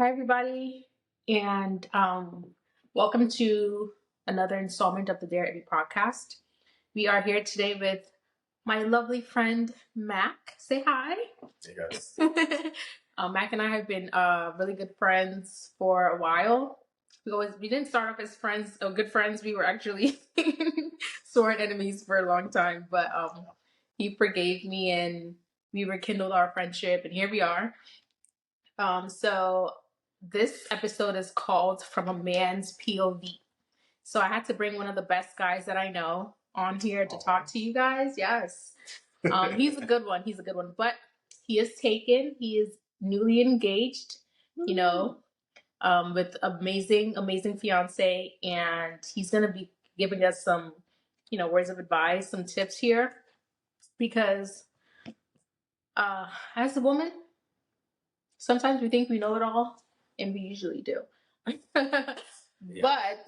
Hi, everybody, and welcome to another installment of the Dare Every podcast. We are here today with my lovely friend Mac. Say hi. Hey guys. Mac and I have been really good friends for a while. We didn't start off as friends or good friends. We were actually sworn enemies for a long time, but he forgave me and we rekindled our friendship, and here we are. So this episode is called From a Man's POV. So I had to bring one of the best guys that I know on here to talk to you guys. Yes. He's a good one. He's a good one. But he is taken. He is newly engaged, with amazing fiance. And he's going to be giving us some, words of advice, some tips here. Because as a woman, sometimes we think we know it all, and we usually do. But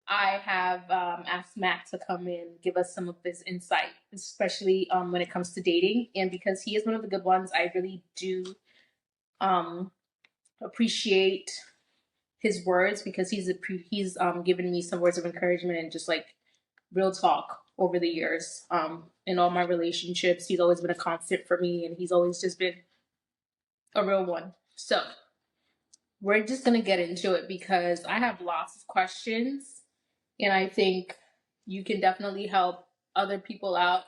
I have asked Matt to come in, give us some of his insight, especially when it comes to dating. And because he is one of the good ones, I really do appreciate his words, because he's given me some words of encouragement and just like real talk over the years. In all my relationships, he's always been a constant for me, and he's always just been a real one. So we're just going to get into it because I have lots of questions, and I think you can definitely help other people out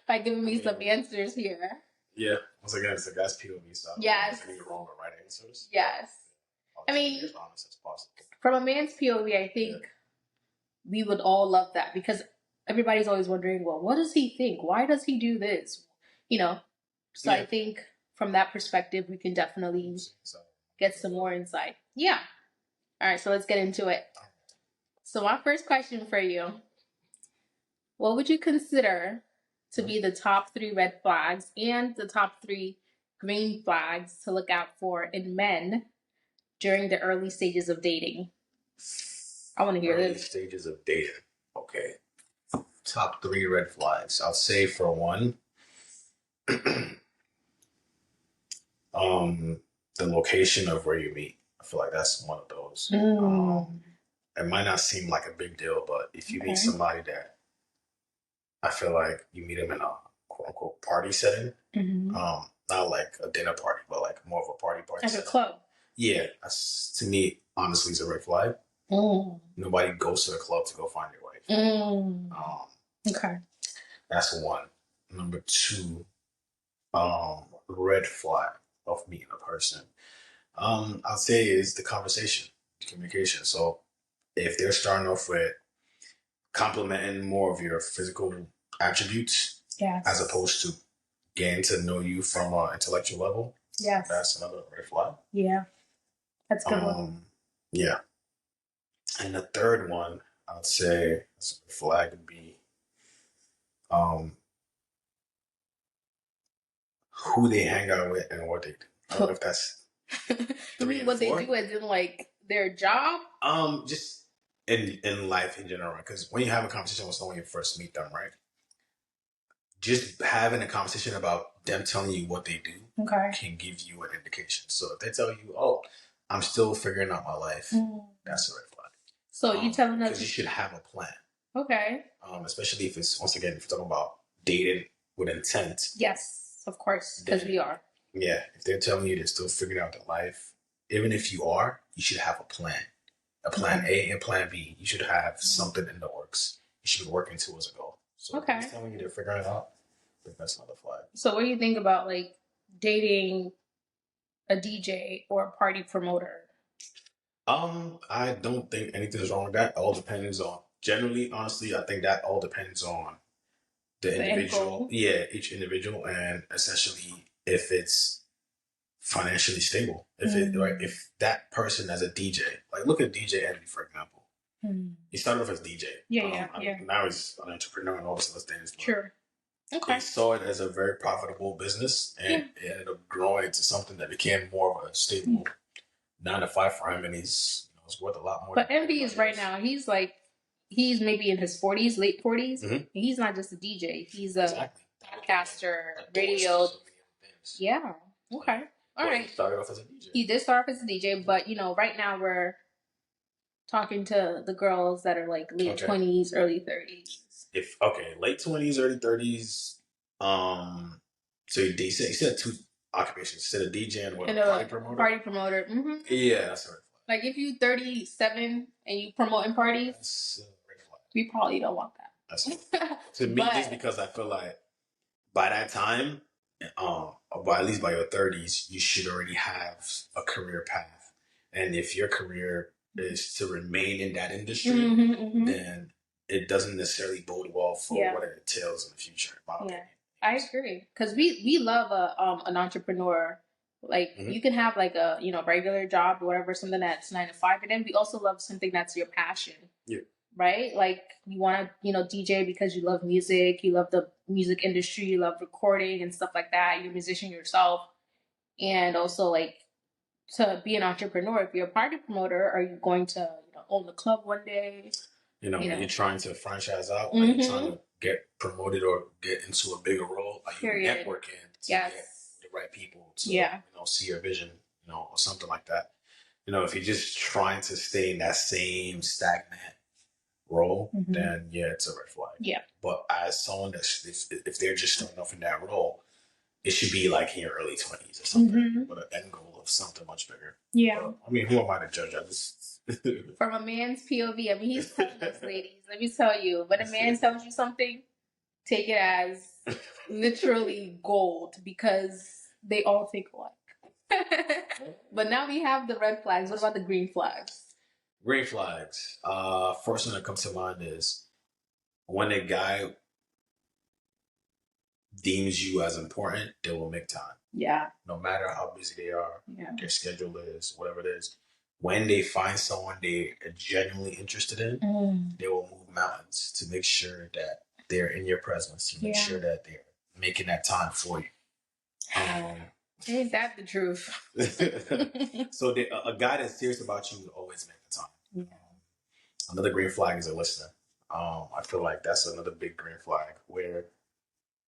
by giving me some answers here. Yeah, once again, it's the guy's POV stuff. Yes. Getting the wrong or right answers. Yes. I mean, as honest as possible. From a man's POV, I think we would all love that, because everybody's always wondering, well, what does he think? Why does he do this? So I think from that perspective, we can definitely get some more insight. Yeah. All right, so let's get into it. So my first question for you, what would you consider to be the top 3 red flags and the top 3 green flags to look out for in men during the early stages of dating? I want to hear early this. Stages of dating. Okay. Top 3 red flags. I'll say for one, the location of where you meet. I feel like that's one of those. It might not seem like a big deal, but if you meet somebody that I feel like you meet them in a quote unquote party setting, not like a dinner party, but like more of a party like setting. A club. Yeah, that's, to me, honestly, is a red flag. Nobody goes to the club to go find your wife. Okay. That's one. Number 2, red flag of meeting a person. I'll say is the conversation, the communication. So if they're starting off with complimenting more of your physical attributes, as opposed to getting to know you from an intellectual level, that's another red flag. Yeah, that's a good one. Yeah. And the third one, I'd say, as a flag would be who they hang out with and what they do. I don't know if that's you mean what they do as in like their job? Just in life in general, because when you have a conversation with someone, you first meet them, right? Just having a conversation about them telling you what they do can give you an indication. So if they tell you, "Oh, I'm still figuring out my life," that's a red flag. So you telling us because you should have a plan. Okay. Especially if it's, once again, if you're talking about dating with intent. Yes, of course, because we are. Yeah, if they're telling you they're still figuring out their life, even if you are, you should have a plan. A plan A and plan B. You should have something in the works. You should be working towards a goal. So if they're telling you they're figuring it out, I think that's another flag. So what do you think about like dating a DJ or a party promoter? I don't think anything's wrong with that. All depends on, generally, honestly, I think that all depends on the individual. Yeah, each individual, and essentially if it's financially stable. If that person as a DJ, like look at DJ Envy, for example. He started off as DJ. Yeah. Now he's an entrepreneur and all this other things. Sure. Okay. He saw it as a very profitable business, and it ended up growing into something that became more of a stable 9-to-5 for him, and he's worth a lot more. But Envy is right now. He's maybe in his 40s, late 40s. He's not just a DJ. He's a podcaster, radio. Yeah. Okay. All right. He started off as a DJ. He did start off as a DJ, but right now we're talking to the girls that are like late 20s, early 30s. Late 20s, early 30s. So you said two occupations. You said a DJ and what? And a party promoter. Party promoter. Mm-hmm. Yeah, that's right. Like if you 37 and you promoting parties, that's we probably don't want that. That's to me, just because I feel like by that time, at least by your 30s, you should already have a career path. And if your career is to remain in that industry, then it doesn't necessarily bode well for what it entails in the future. I agree, because we love an entrepreneur. Like you can have like a regular job or whatever, something that's 9 to 5, but then we also love something that's your passion. Yeah. Right? Like you want to DJ because you love music, you love the music industry, you love recording and stuff like that. You're a musician yourself, and also like to be an entrepreneur. If you're a party promoter, are you going to own the club one day? When you're trying to franchise out, when you're trying to get promoted or get into a bigger role, are you networking to get the right people to see your vision, or something like that. If you're just trying to stay in that same stagnant role, then it's a red flag. Yeah. But as someone that's if they're just starting off in that role, it should be like in your early 20s or something, with an end goal of something much bigger. Yeah. But, I mean, who am I to judge? I just from a man's POV, I mean, he's telling us, ladies. Let me tell you, when a man tells you something, take it as literally gold, because they all think alike. But now we have the red flags. What about the green flags? Green flags. First one that comes to mind is when a guy deems you as important, they will make time. Yeah. No matter how busy they are, their schedule is, whatever it is. When they find someone they are genuinely interested in, they will move mountains to make sure that they're in your presence, to make sure that they're making that time for you. Ain't that the truth? So a guy that's serious about you will always make the time. Yeah. Another green flag is a listener. I feel like that's another big green flag where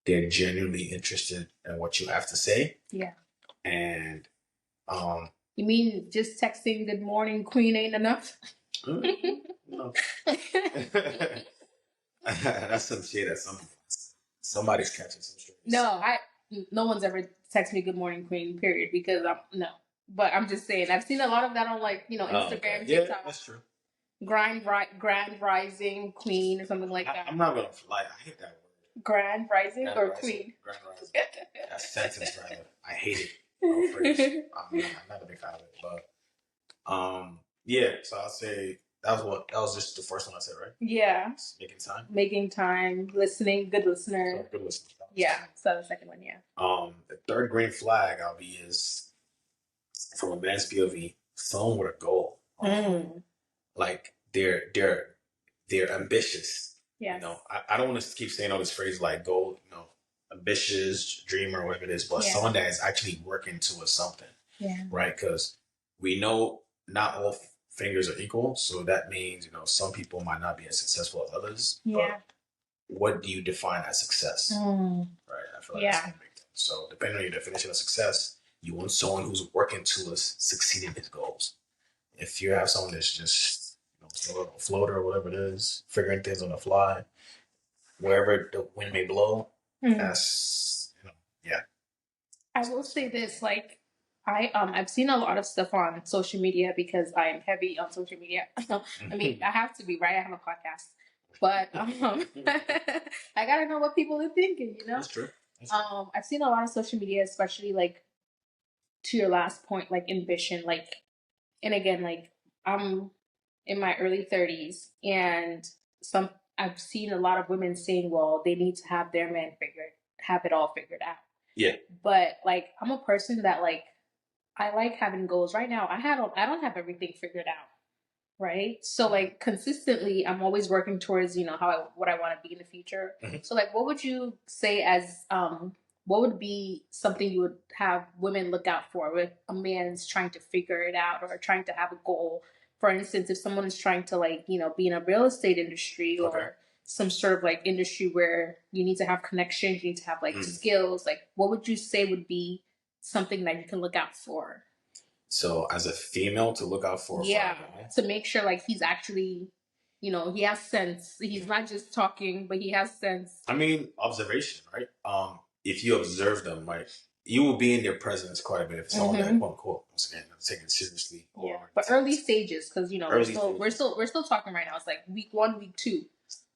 they're genuinely interested in what you have to say. Yeah. And you mean just texting "Good morning, Queen" ain't enough? No. That's some shit that somebody's catching some strings. No one's ever texted me "Good morning, Queen," period, because but I'm just saying, I've seen a lot of that on Instagram, TikTok. Yeah, that's true. Grand Rising Queen or something like that. I'm not gonna lie, I hate that word. Grand Rising or Queen? Grand Rising. That sentence, rather. I hate it. I'm not a big fan of it, but so I'll say that was just the first one I said, right? Yeah. Making time, listening, good listener. So, good listener. Yeah. So the second one, the third green flag is from a man's POV, someone with a goal. Like they're ambitious. Yeah. I don't want to keep saying all this phrase like goal, ambitious, dreamer, whatever it is, but someone that is actually working towards something. Yeah. Right? Because we know not all fingers are equal, so that means some people might not be as successful as others. Yeah. But what do you define as success? Right? I feel like that's a big thing. So depending on your definition of success, you want someone who's working towards succeeding his goals. If you have someone that's just a floater or whatever it is, figuring things on the fly, wherever the wind may blow, that's I will say this, like I've seen a lot of stuff on social media because I am heavy on social media. I mean, I have to be, right? I have a podcast, but I gotta know what people are thinking. That's true. I've seen a lot of social media, especially like to your last point, like ambition, like, and again, like I'm in my early 30s, and I've seen a lot of women saying, well, they need to have their man have it all figured out. Yeah. But like, I'm a person that like, I like having goals. Right now, I don't have everything figured out. Right. So like consistently, I'm always working towards, what I want to be in the future. Mm-hmm. So like, what would you say as, what would be something you would have women look out for if a man's trying to figure it out or trying to have a goal? For instance, if someone is trying to like, be in a real estate industry or some sort of like industry where you need to have connections, you need to have like skills, like what would you say would be something that you can look out for. So as a female to look out for, yeah, to make sure like he's actually, he has sense. He's not just talking, but he has sense. I mean, observation, right? If you observe them, like you will be in their presence quite a bit. If someone that quote unquote once again taking it seriously, but early stages, because we're still talking right now. It's like week 1, week 2.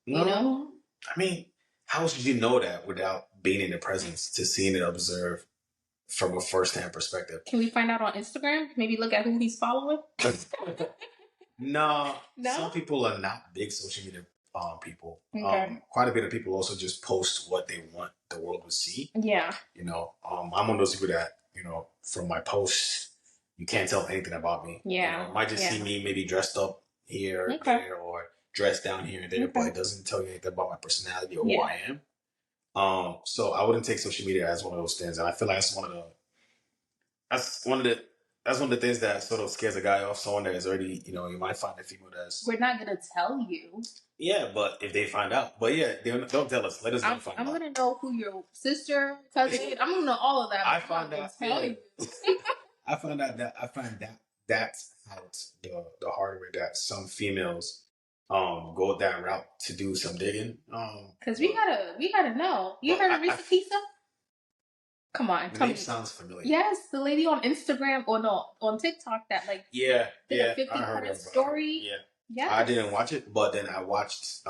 No, I mean, how should you know that without being in the presence to seeing and observe from a first-hand perspective? Can we find out on Instagram? Maybe look at who he's following. No, some people are not big social media people. Okay. Quite a bit of people also just post what they want the world to see. Yeah. I'm one of those people that, from my posts, you can't tell anything about me. Yeah. You might just see me maybe dressed up here, there, or dressed down here and there, but it doesn't tell you anything about my personality or who I am. So I wouldn't take social media as one of those things, and I feel like that's one of the things that sort of scares a guy off. Someone that is already, you might find a female that's. We're not gonna tell you. Yeah, but if they find out, but yeah, don't tell us. Let us know. I'm gonna know who your sister, cousin. I'm gonna know all of that. I find out. I find that's how the hard way that some females go that route to do some digging. Because we gotta know. You heard of Risa Pizza? Come on, the name sounds familiar. Yes, the lady on Instagram or no on TikTok that did a 50-part story. Yeah, yes. I didn't watch it, but then I watched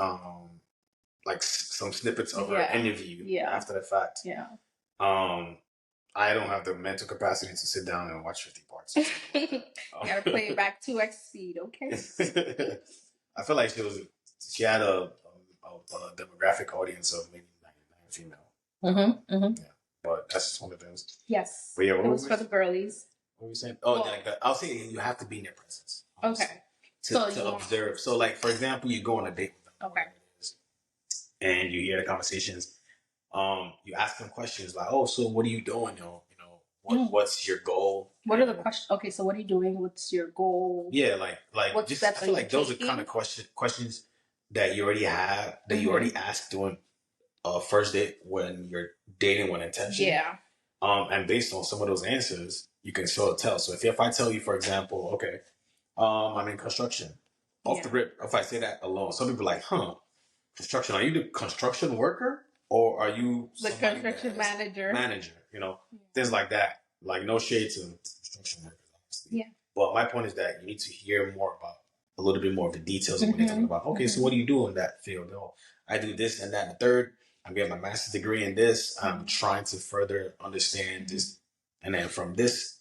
like some snippets of her interview after the fact. Yeah. I don't have the mental capacity to sit down and watch 50 parts. You gotta play it back 2x speed, okay? I feel like she had a demographic audience of maybe 99 female. Yeah. But that's just one of the things. Yes. But yeah, it was for the girlies. What were you saying? Oh, I'll say you have to be in their presence. Okay. To observe. So, like, for example, you go on a date with them. Okay. And you hear the conversations. You ask them questions like, "Oh, so what are you doing? What's your goal? What are the questions? Okay, so what are you doing? What's your goal? Yeah, like just I feel like those are kind of questions that you already have that you already asked during first date when you're dating with intention. Yeah. And based on some of those answers, you can sort of tell. So if I tell you, for example, okay, I'm in construction. Off the rip, if I say that alone, some people are like, construction, are you the construction worker? Or are you the construction manager? Manager, things like that. Like no shade to construction workers, obviously. Yeah. But my point is that you need to hear more about a little bit more of the details of what you're talking about. Okay, so what do you do in that field? Oh, I do this and that and the third. I'm getting my master's degree in this. I'm trying to further understand this. And then from this,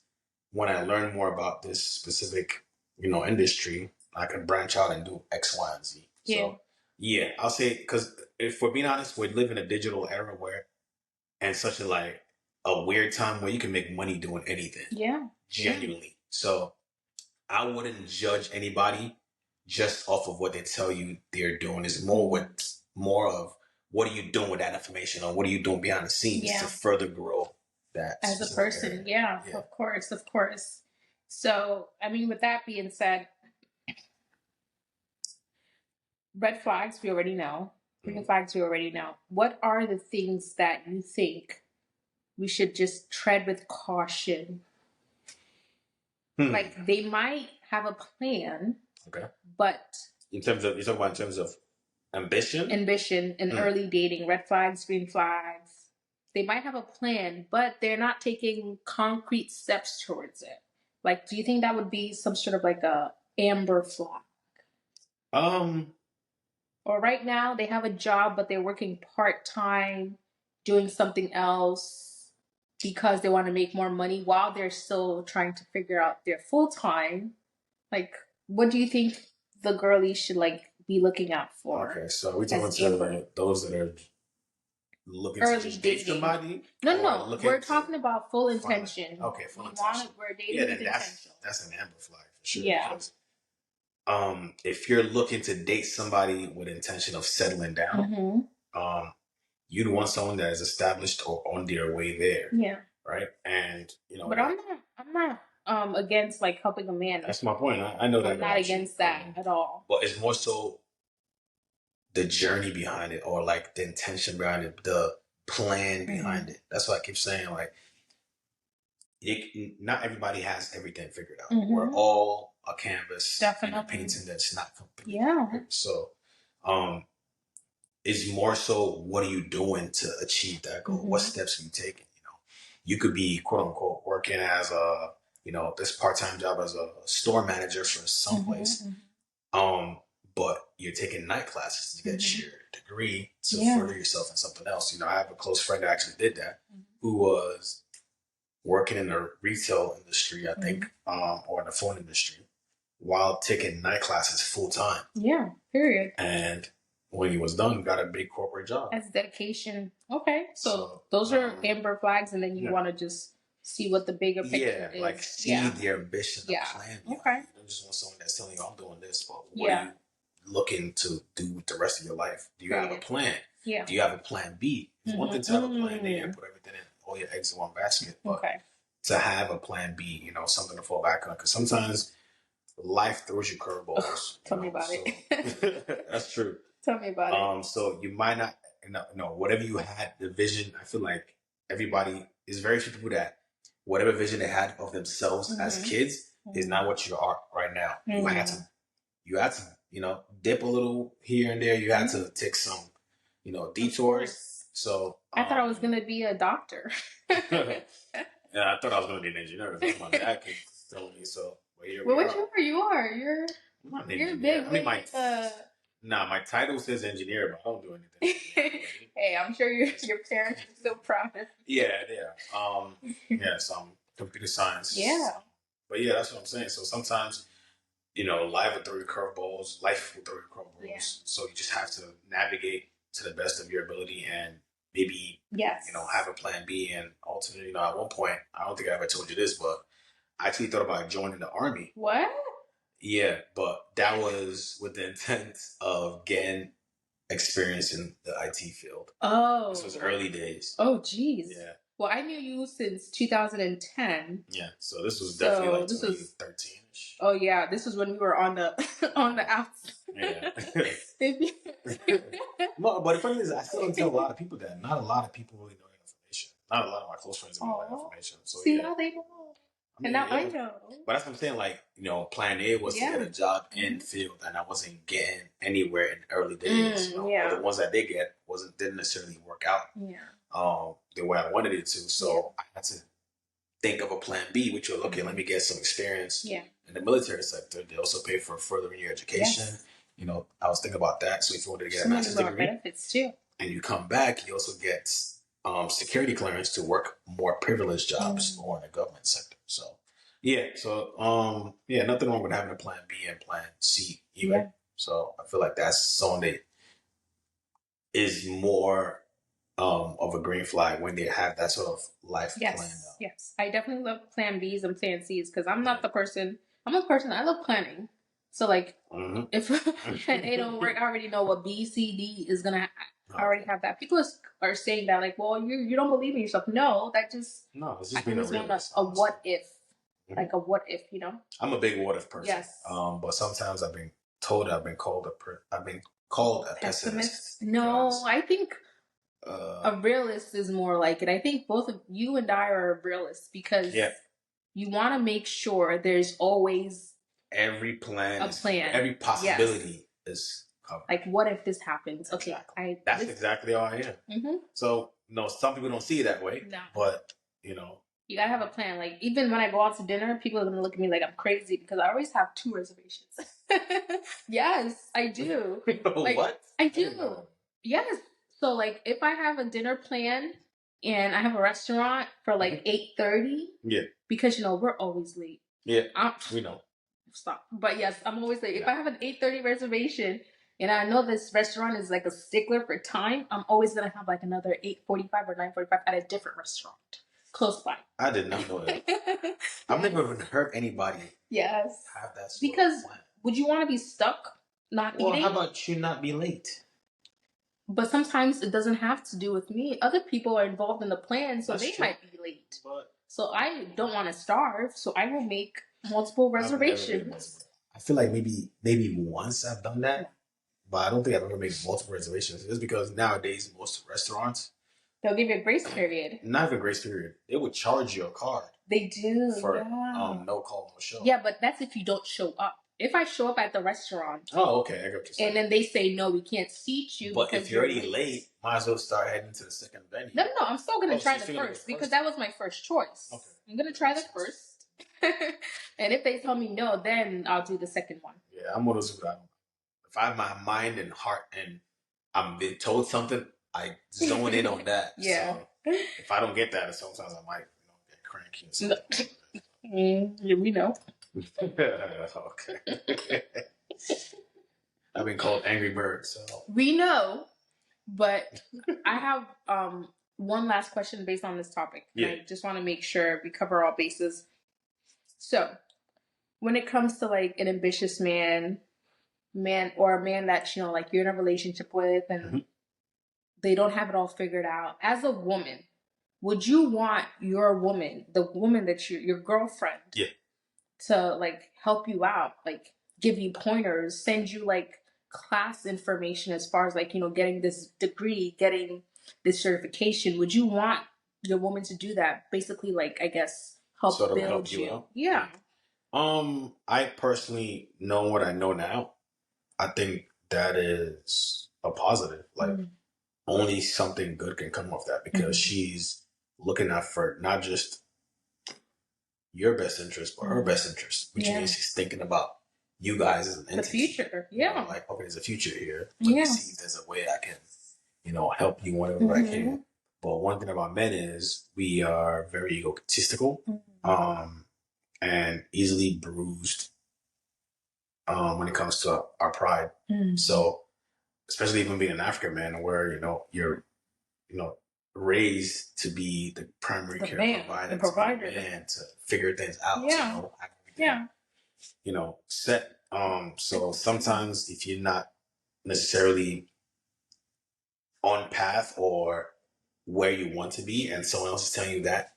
when I learn more about this specific, industry, I can branch out and do X, Y, and Z. Yeah. So, yeah, I'll say, because if we're being honest, we live in a digital era and such a weird time where you can make money doing anything. Yeah. Genuinely. Yeah. So I wouldn't judge anybody just off of what they tell you they're doing. It's more of what are you doing with that information, or what are you doing behind the scenes to further grow that as a person. Yeah, of course. So, I mean, with that being said, red flags, we already know. Green flags, we already know. What are the things that you think we should just tread with caution? Like, they might have a plan. Okay. But you're talking about in terms of ambition in early dating, red flags, green flags. They might have a plan, but they're not taking concrete steps towards it. Like, do you think that would be some sort of like a amber flag? Or right now they have a job, but they're working part-time, doing something else because they want to make more money while they're still trying to figure out their full-time. Like, what do you think the girlies should be looking out for? Okay, so we're talking to those that are looking early to date somebody? No, we're talking about full intention. Okay, full intention. We're dating with intention. That's an amber flag for sure. Yeah. Because, if you're looking to date somebody with intention of settling down, you'd want someone that is established or on their way there. Yeah. Right? And but I'm not against helping a man. That's my point. I know that. I'm not against that at all. But it's more so the journey behind it, or the intention behind it, the plan behind it. That's what I keep saying. not everybody has everything figured out. We're all a canvas and a painting that's not complete. So, it's more so what are you doing to achieve that goal? What steps are you taking? You know, you could be quote unquote working as a this part-time job as a store manager for some place. But you're taking night classes to get your degree to further yourself in something else. You know, I have a close friend that actually did that, who was working in the retail industry, I think, or the phone industry, while taking night classes full time. Yeah, period. And when he was done, got a big corporate job. That's dedication. Okay, so those are amber flags, and then you want to just see what the bigger picture is. Yeah, like see the ambition, the plan. Okay. You don't just want someone that's telling you, I'm doing this, but what are you looking to do with the rest of your life? Do you have a plan? Yeah. Do you have a plan B? It's one thing to have a plan A and put everything in, all your eggs in one basket, but to have a plan B, you know, something to fall back on. Because sometimes life throws you curveballs. Tell me about it. That's true. Tell me about it. So you might not, whatever you had, the vision, I feel like everybody is very few people that whatever vision they had of themselves as kids is not what you are right now. You had to, dip a little here and there. You had to take some, detours. So I thought I was going to be a doctor. Yeah, I thought I was going to be an engineer. My dad could tell me so. Well, what you are? You're big. I mean, my title says engineer, but I don't do anything. Hey, I'm sure your parents are so proud of you. Yeah. So I'm computer science. Yeah. But yeah, that's what I'm saying. So sometimes, life will throw you curveballs. Yeah. So you just have to navigate to the best of your ability and maybe, have a plan B. And ultimately, at one point, I don't think I ever told you this, but I actually thought about joining the Army. What? Yeah, but that was with the intent of getting experience in the IT field. Oh. This was early days. Oh, geez. Yeah. Well, I knew you since 2010. Yeah, so this was definitely like 2013-ish. Oh, yeah. This was when we were on the outs. Yeah. No, but the funny is, I still don't tell a lot of people that. Not a lot of people really know that information. Not a lot of my close friends know that information. So, now they know. And now I know. But that's what I'm saying. Like, plan A was to get a job in field, and I wasn't getting anywhere in the early days. Or the ones that they get didn't necessarily work out. Yeah. The way I wanted it to. So I had to think of a plan B, which was okay. Let me get some experience in the military sector. They also pay for furthering your education. Yes. I was thinking about that. So if you wanted to get a master's degree, benefits too, and you come back, you also get security clearance to work more privileged jobs or in the government sector. So, nothing wrong with having a plan B and plan C either. Yeah. So I feel like that's something that is more of a green flag when they have that sort of life plan. Yes, I definitely love plan Bs and plan Cs because I'm not the person. I'm a person. I love planning. So like, if plan A don't work, I already know what B, C, D is gonna. I already have that. People are saying that like, well, you don't believe in yourself. No, it's just being a realist. A what if, like a what if, I'm a big what if person. Yes. But sometimes I've been called a pessimist. No, I think a realist is more like it. I think both of you and I are realists because you want to make sure there's always every plan, every possibility is covered. Like, what if this happens? Okay, that's exactly how I am. Mm-hmm. So, some people don't see it that way. No. But, you gotta have a plan. Like, even when I go out to dinner, people are gonna look at me like I'm crazy because I always have 2 reservations. Yes, I do. Like, what? I do. Yes. So, like, if I have a dinner plan and I have a restaurant for like 8:30, because we're always late. Yeah, we know. Stop. But yes, I'm always late. If I have an 8:30 reservation and I know this restaurant is like a stickler for time, I'm always gonna have like another 8:45 or 9:45 at a different restaurant close by. I did not know that. I've never even heard anybody have that sort of plan. Would you want to be stuck not eating? Well, how about you not be late? But sometimes it doesn't have to do with me. Other people are involved in the plan, so they might be late. So I don't want to starve, so I will make multiple reservations. I feel like maybe once I've done that, but I don't think I've ever made multiple reservations. It's because nowadays most restaurants They'll give you a grace period. Not even grace period. They would charge you a card. They do for no call, no show. Yeah, but that's if you don't show up. If I show up at the restaurant, okay, I got what you're saying. And then they say no, we can't seat you. But if you're already late, might as well start heading to the second venue. No, I'm still gonna try the first because that was my first choice. Okay. I'm gonna try the first, and if they tell me no, then I'll do the second one. Yeah, I'm one of those people. If I have my mind and heart and I'm being told something, I zone in on that. Yeah. So if I don't get that, sometimes I might get cranky and stuff. Yeah, we know. Okay. I've been called Angry Bird, so we know. But I have one last question based on this topic. Yeah. I just want to make sure we cover all bases. So, when it comes to like an ambitious man or a man that like you're in a relationship with and they don't have it all figured out, as a woman, would you want your woman, the woman that your girlfriend, to like help you out, like give you pointers, send you like class information as far as like, getting this degree, getting this certification? Would you want your woman to do that? Basically, like, I guess, help sort of build help you out? Yeah. I personally know what I know now. I think that is a positive. Like, only something good can come off that because she's looking out for not just your best interest, but her best interest, which means she's thinking about you guys as an entity. The future, yeah. Like, okay, there's a future here. Let me see if there's a way I can, help you whenever I can. But one thing about men is we are very egotistical, and easily bruised when it comes to our pride. So, especially even being an African man, where you're raised to be the primary care provider, and to figure things out. Set. So sometimes if you're not necessarily on path or where you want to be, and someone else is telling you that,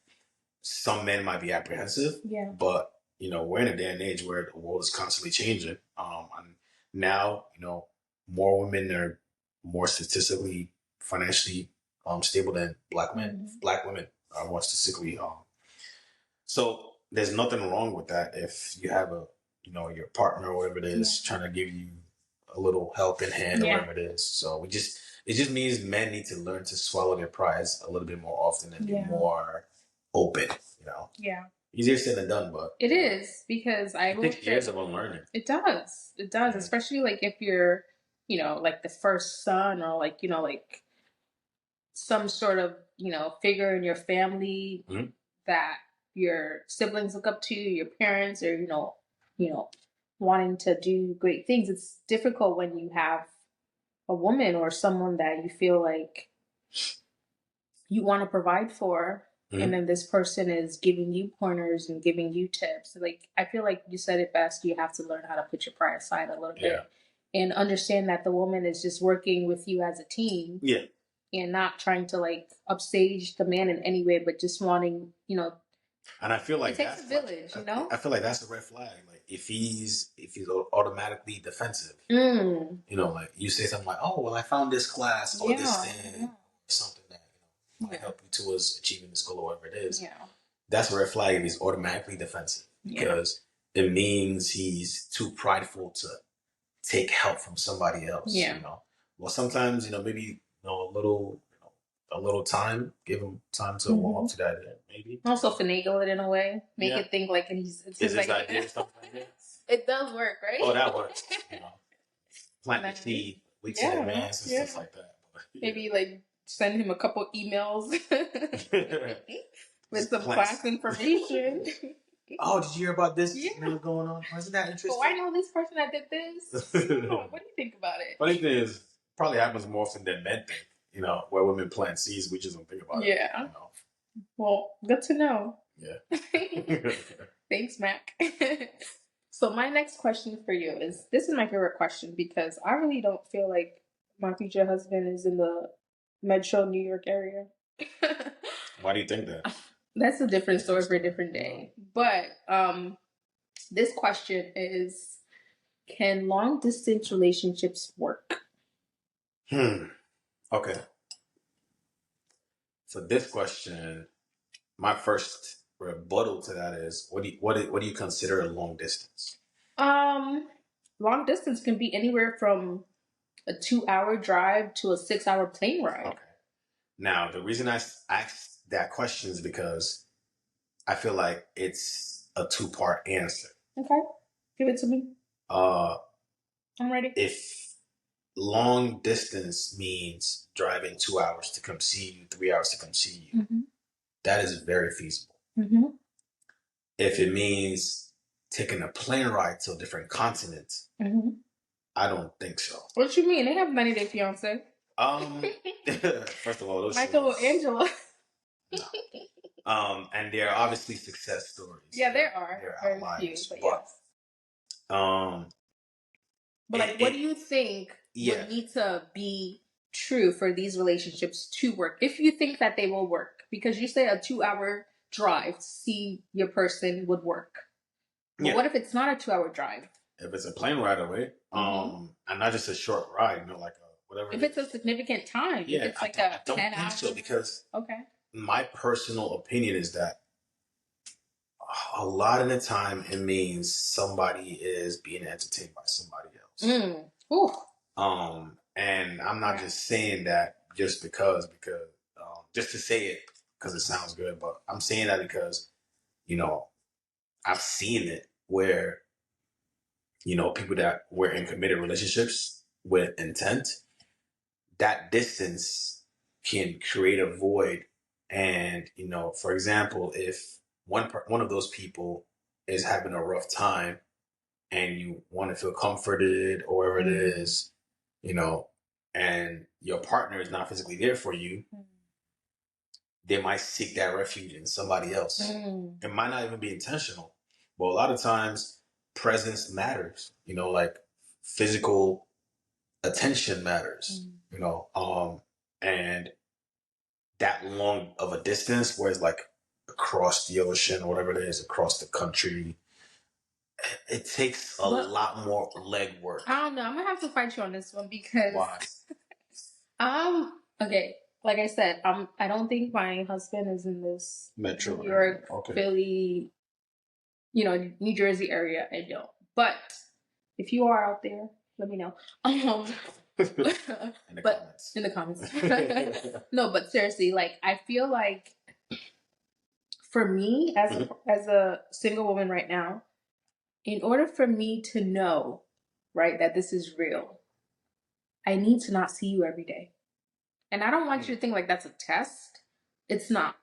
some men might be apprehensive. Yeah. But we're in a day and age where the world is constantly changing. And now more women are more statistically, financially stable than black men. Black women are more statistically. So there's nothing wrong with that if you have your partner or whatever it is trying to give you a little help in hand or whatever it is. So it just means men need to learn to swallow their pride a little bit more often and be more open. Yeah. Easier said than done, but it is, because I think years of unlearning. It does, especially like if you're, like the first son or like like some sort of figure in your family that your siblings look up to, your parents, or wanting to do great things. It's difficult when you have a woman or someone that you feel like you want to provide for. And then this person is giving you pointers and giving you tips. Like, I feel like you said it best. You have to learn how to put your pride aside a little bit and understand that the woman is just working with you as a team. Yeah. And not trying to like upstage the man in any way, but just wanting, And I feel like it takes a village, I feel like that's a red flag. Like if he's automatically defensive, like you say something like, "Oh, well, I found this class or this thing, something that might help you towards achieving this goal or whatever it is." Yeah, that's a red flag, and he's automatically defensive because it means he's too prideful to take help from somebody else. Yeah, well, sometimes maybe a little time, give him time to warm up to that. Maybe also finagle it in a way, make it think like it's his idea, something like that. It does work, right? Oh, that works. Plant the seed, weeks in advance, and stuff like that. Maybe like send him a couple emails with some class information. Oh, did you hear about this going on? Wasn't that interesting? Oh, I know this person that did this. What do you think about it? Funny thing is, probably happens more often than men think. Where women plant seeds, we just don't think about it. Yeah. Well, good to know. Yeah. Thanks, Mack. So my next question for you is, this is my favorite question because I really don't feel like my future husband is in the Metro New York area. Why do you think that? That's a different story for a different day. But this question is, can long distance relationships work? Okay. for this question, my first rebuttal to that is, what do you consider a long distance? Long distance can be anywhere from a 2 hour drive to a 6 hour plane ride. Okay. Now, the reason I asked that question is because I feel like it's a two-part answer. Okay, give it to me. I'm ready. If long distance means driving 2 hours to come see you, 3 hours to come see you, that is very feasible. If it means taking a plane ride to a different continent, I don't think so. What you mean? They have 90 Day Fiance. First of all, those Michael and Angela. No. And there are obviously success stories. Yeah, there are. There are very outliers, few, but yes. But like, what do you think would need to be true for these relationships to work? If you think that they will work, because you say a 2 hour drive to see your person would work. But what if it's not a 2 hour drive? If it's a plane ride away, and not just a short ride, like whatever. If it's a significant time, if it's like I don't think so, because my personal opinion is that a lot of the time it means somebody is being entertained by somebody else. And I'm not just saying that just because just to say it because it sounds good, but I'm saying that because I've seen it where people that were in committed relationships with intent, that distance can create a void. And for example, if one of those people is having a rough time and you want to feel comforted or whatever it is, and your partner is not physically there for you, they might seek that refuge in somebody else. It might not even be intentional, but a lot of times presence matters, like physical attention matters, and that long of a distance, where it's like across the ocean or whatever it is, across the country, it takes a lot more legwork. I don't know. I'm gonna have to fight you on this one because why? Okay, like I said, I don't think my husband is in this Metro New York, Philly, New Jersey area. I don't. But if you are out there, let me know. In the comments. No, but seriously, like I feel like for me as a single woman right now, in order for me to know, right, that this is real, I need to not see you every day. And I don't want you to think like that's a test. It's not.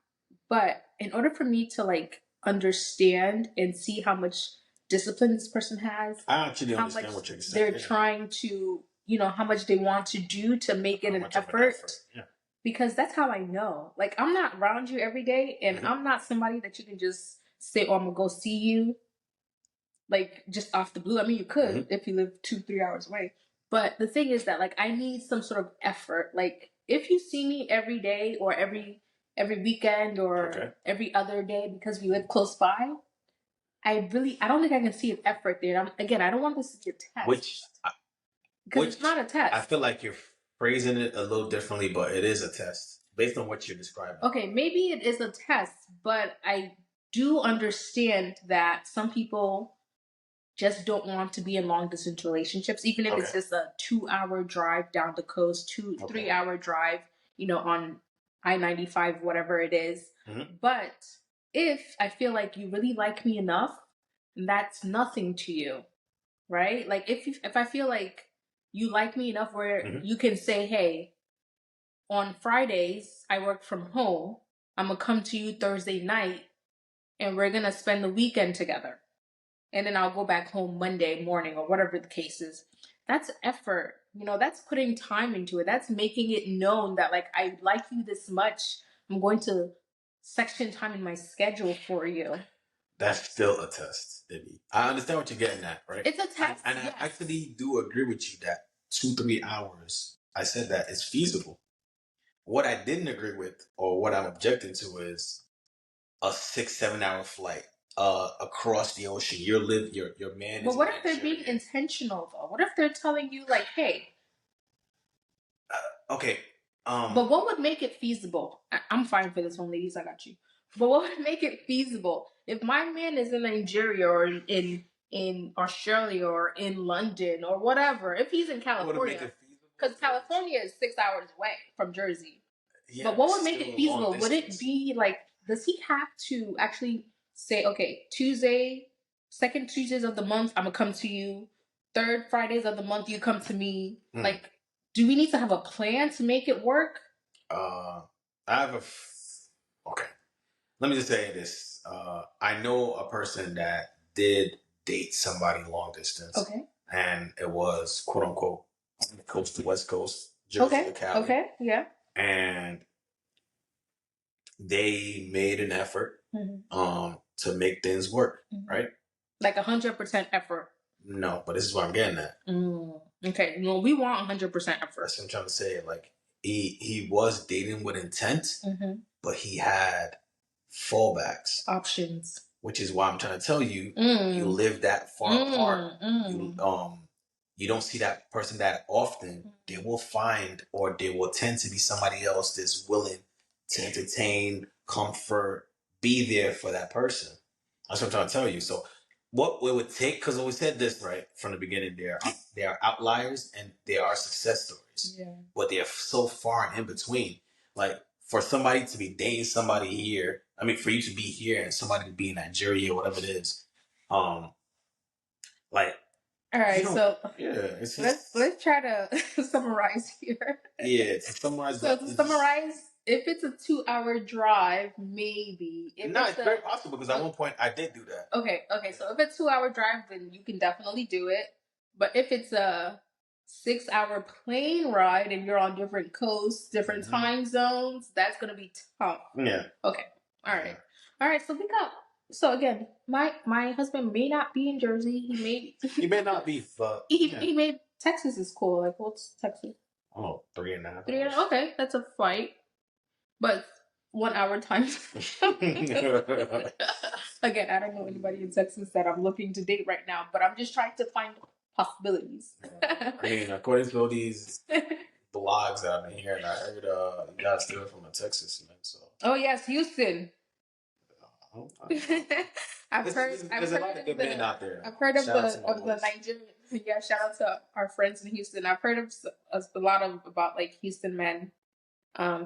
But in order for me to like understand and see how much discipline this person has, I actually understand what you're saying. They're trying to, how much they want to do to make it an effort. Yeah. Because that's how I know. Like, I'm not around you every day, and I'm not somebody that you can just say, oh, I'm going to go see you, like, just off the blue. I mean, you could if you live 2-3 hours away. But the thing is that, like, I need some sort of effort. Like, if you see me every day or every weekend or every other day because we live close by, I don't think I can see an effort there. I don't want this to be a test. Because it's not a test. I feel like you're phrasing it a little differently, but it is a test based on what you're describing. Okay, maybe it is a test, but I do understand that some people just don't want to be in long distance relationships, even if it's just a 2-hour drive down the coast, 3-hour drive, on I-95, whatever it is. But if I feel like you really like me enough, that's nothing to you, right? Like if I feel like you like me enough where you can say, hey, on Fridays, I work from home. I'm going to come to you Thursday night and we're going to spend the weekend together. And then I'll go back home Monday morning or whatever the case is. That's effort. That's putting time into it. That's making it known that, like, I like you this much. I'm going to section time in my schedule for you. That's still a test, baby. I understand what you're getting at, right? It's a test. And I actually do agree with you that 2-3 hours, I said that is feasible. What I didn't agree with, or what I'm objecting to, is a 6-7 hour flight across the ocean. Your man. But what if they're being intentional though? What if they're telling you like, hey? Okay, But what would make it feasible? I'm fine for this one, ladies. I got you. But what would make it feasible if my man is in Nigeria or in Australia or in London or whatever? If he's in California, because California is 6 hours away from Jersey. Yeah, but what would make it feasible? Would it be like, does he have to actually say, okay, second Tuesdays of the month, I'm gonna come to you. Third Fridays of the month, you come to me. Like, do we need to have a plan to make it work? I have okay. Let me just say this. I know a person that did date somebody long distance. Okay. And it was quote unquote coast to west coast, Jersey to Cali. Okay. Yeah. And they made an effort to make things work, right? Like 100% effort. No, but this is what I'm getting at. Okay, well, we want 100% effort. That's what I'm trying to say. Like he was dating with intent, but he had fallbacks, options. Which is why I'm trying to tell you, you live that far apart. You don't see that person that often. They will find, or they will tend to be somebody else that's willing to entertain, comfort, be there for that person. That's what I'm trying to tell you. So what it would take, because we said this right from the beginning, there are outliers and there are success stories. Yeah. But they're so far in between. Like for somebody to be dating somebody here, I mean, for you to be here and somebody to be in Nigeria or whatever it is, like. All right, so yeah, it's just, let's try to summarize here. Yeah, to summarize. So to summarize, if it's a 2-hour drive, maybe. It's very possible because at one point I did do that. Okay. So if it's a 2-hour drive, then you can definitely do it. But if it's a 6-hour plane ride and you're on different coasts, different time zones, that's gonna be tough. Yeah. Okay. All right. All right. So we got. So again, my husband may not be in Jersey. He may not be, but he may. Texas is cool. Like, what's Texas? Oh, 3.5 hours. Okay, that's a flight, but 1 hour time. Again, I don't know anybody in Texas that I'm looking to date right now, but I'm just trying to find possibilities. I mean, according to all these blogs that I've been hearing, I heard you guys still from Texas, man. So. Oh yes, Houston. I've heard there's a lot of good men out there. I've heard of the Nigerian. Yeah, shout out to our friends in Houston. I've heard of a lot about like Houston men,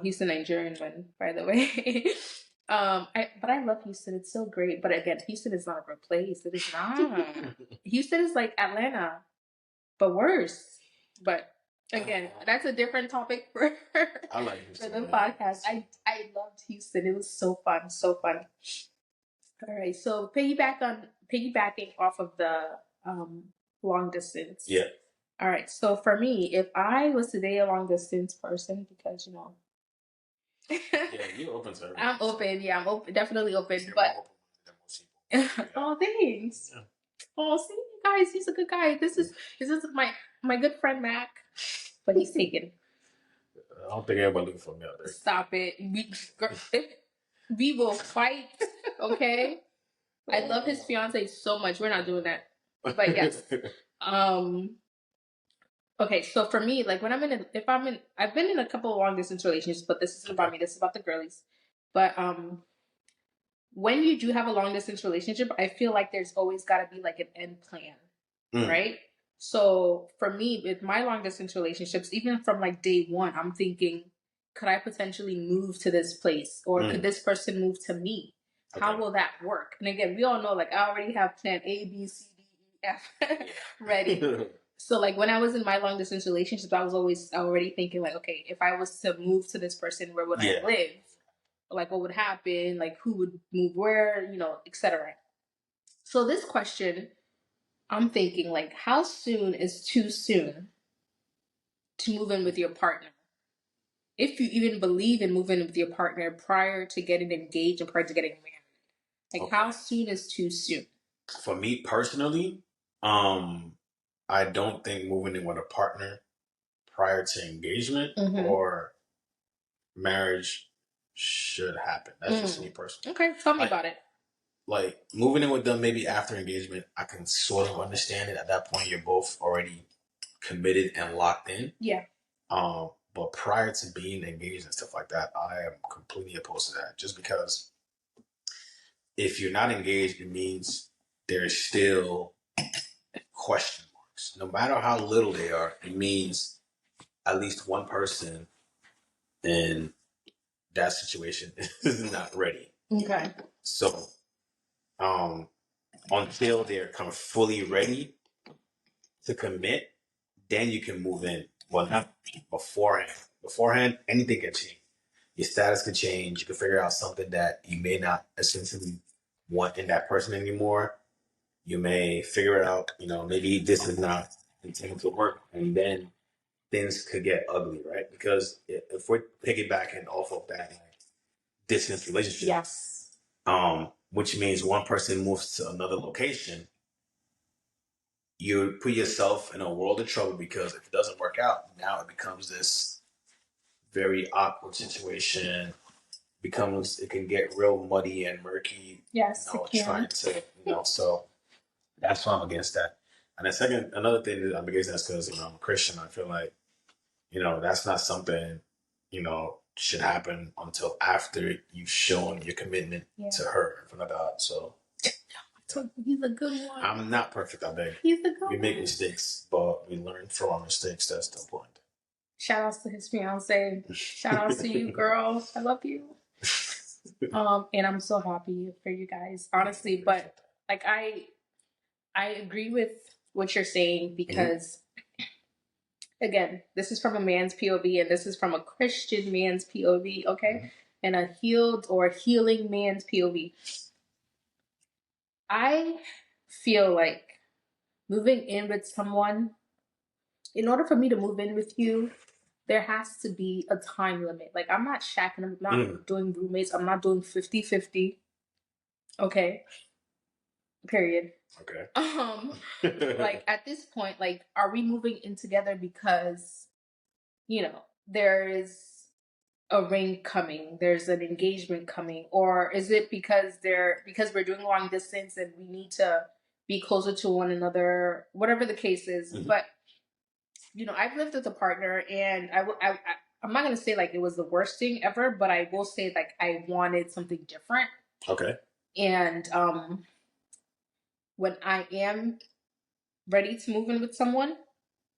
Houston Nigerian men, by the way. But I love Houston. It's so great. But again, Houston is not a real place. It is not. Houston is like Atlanta, but worse. But again, that's a different topic for the podcast. I loved Houston. It was so fun, so fun. All right, so piggybacking off of the long distance. Yeah. All right, so for me, if I was to date a long distance person, because yeah, you're open to everything. I'm open. Yeah, I'm open. Definitely open. But oh, thanks. Yeah. Oh, see, guys, he's a good guy. This is my good friend Mack, but he's taken. I don't think everybody looking for me out there. Stop it. We will fight. Okay. I love his fiance so much. We're not doing that. But yes. Okay, so for me, like when I've been in a couple of long distance relationships, but this isn't about me. This is about the girlies. But when you do have a long distance relationship, I feel like there's always got to be like an end plan, right? So for me, with my long distance relationships, even from like day one, I'm thinking, could I potentially move to this place, or could this person move to me? Okay. How will that work? And again, we all know, like, I already have plan A, B, C, D, E, F ready. So, like, when I was in my long distance relationships, I was always already thinking, like, okay, if I was to move to this person, where would I live? Like, what would happen? Like, who would move where? You know, etc. So this question, I'm thinking, like, how soon is too soon to move in with your partner? If you even believe in moving in with your partner prior to getting engaged and prior to getting married. Like, how soon is too soon? For me personally, I don't think moving in with a partner prior to engagement or marriage should happen. That's just me personally. Okay, tell me about it. Like, moving in with them maybe after engagement, I can sort of understand it. At that point, you're both already committed and locked in. Yeah. But prior to being engaged and stuff like that, I am completely opposed to that. Just because if you're not engaged, it means there's still question marks. No matter how little they are, it means at least one person in that situation is not ready. Okay. So, until they're kind of fully ready to commit, then you can move in. Well, not beforehand. Beforehand, anything can change. Your status could change. You can figure out something that you may not essentially want in that person anymore. You may figure it out, maybe this is not intended to work. And then things could get ugly, right? Because if we're piggybacking off of that distance relationship, yes, which means one person moves to another location, you put yourself in a world of trouble because if it doesn't work out, now it becomes this very awkward situation. It can get real muddy and murky. Yes, it can. Trying to, so that's why I'm against that. And another thing that I'm against that is because I'm a Christian. I feel like that's not something should happen until after you've shown your commitment to her in front of God. So he's a good one. I'm not perfect, I beg. He's a good one. We make mistakes, but we learn from our mistakes. That's the point. Shout outs to his fiance. Shout outs to you, girl. I love you. And I'm so happy for you guys, honestly. But like I agree with what you're saying because again, this is from a man's POV and this is from a Christian man's POV, okay? And a healed or healing man's POV. I feel like moving in with someone, in order for me to move in with you, there has to be a time limit. Like, I'm not shacking, I'm not doing roommates, I'm not doing 50-50. Okay? Period. Okay. Like, at this point, like, are we moving in together because, there is a ring coming, there's an engagement coming, or is it because we're doing long distance and we need to be closer to one another, whatever the case is. But I've lived with a partner, and I'm not gonna say like it was the worst thing ever, but I will say like I wanted something different. Okay. And when I am ready to move in with someone,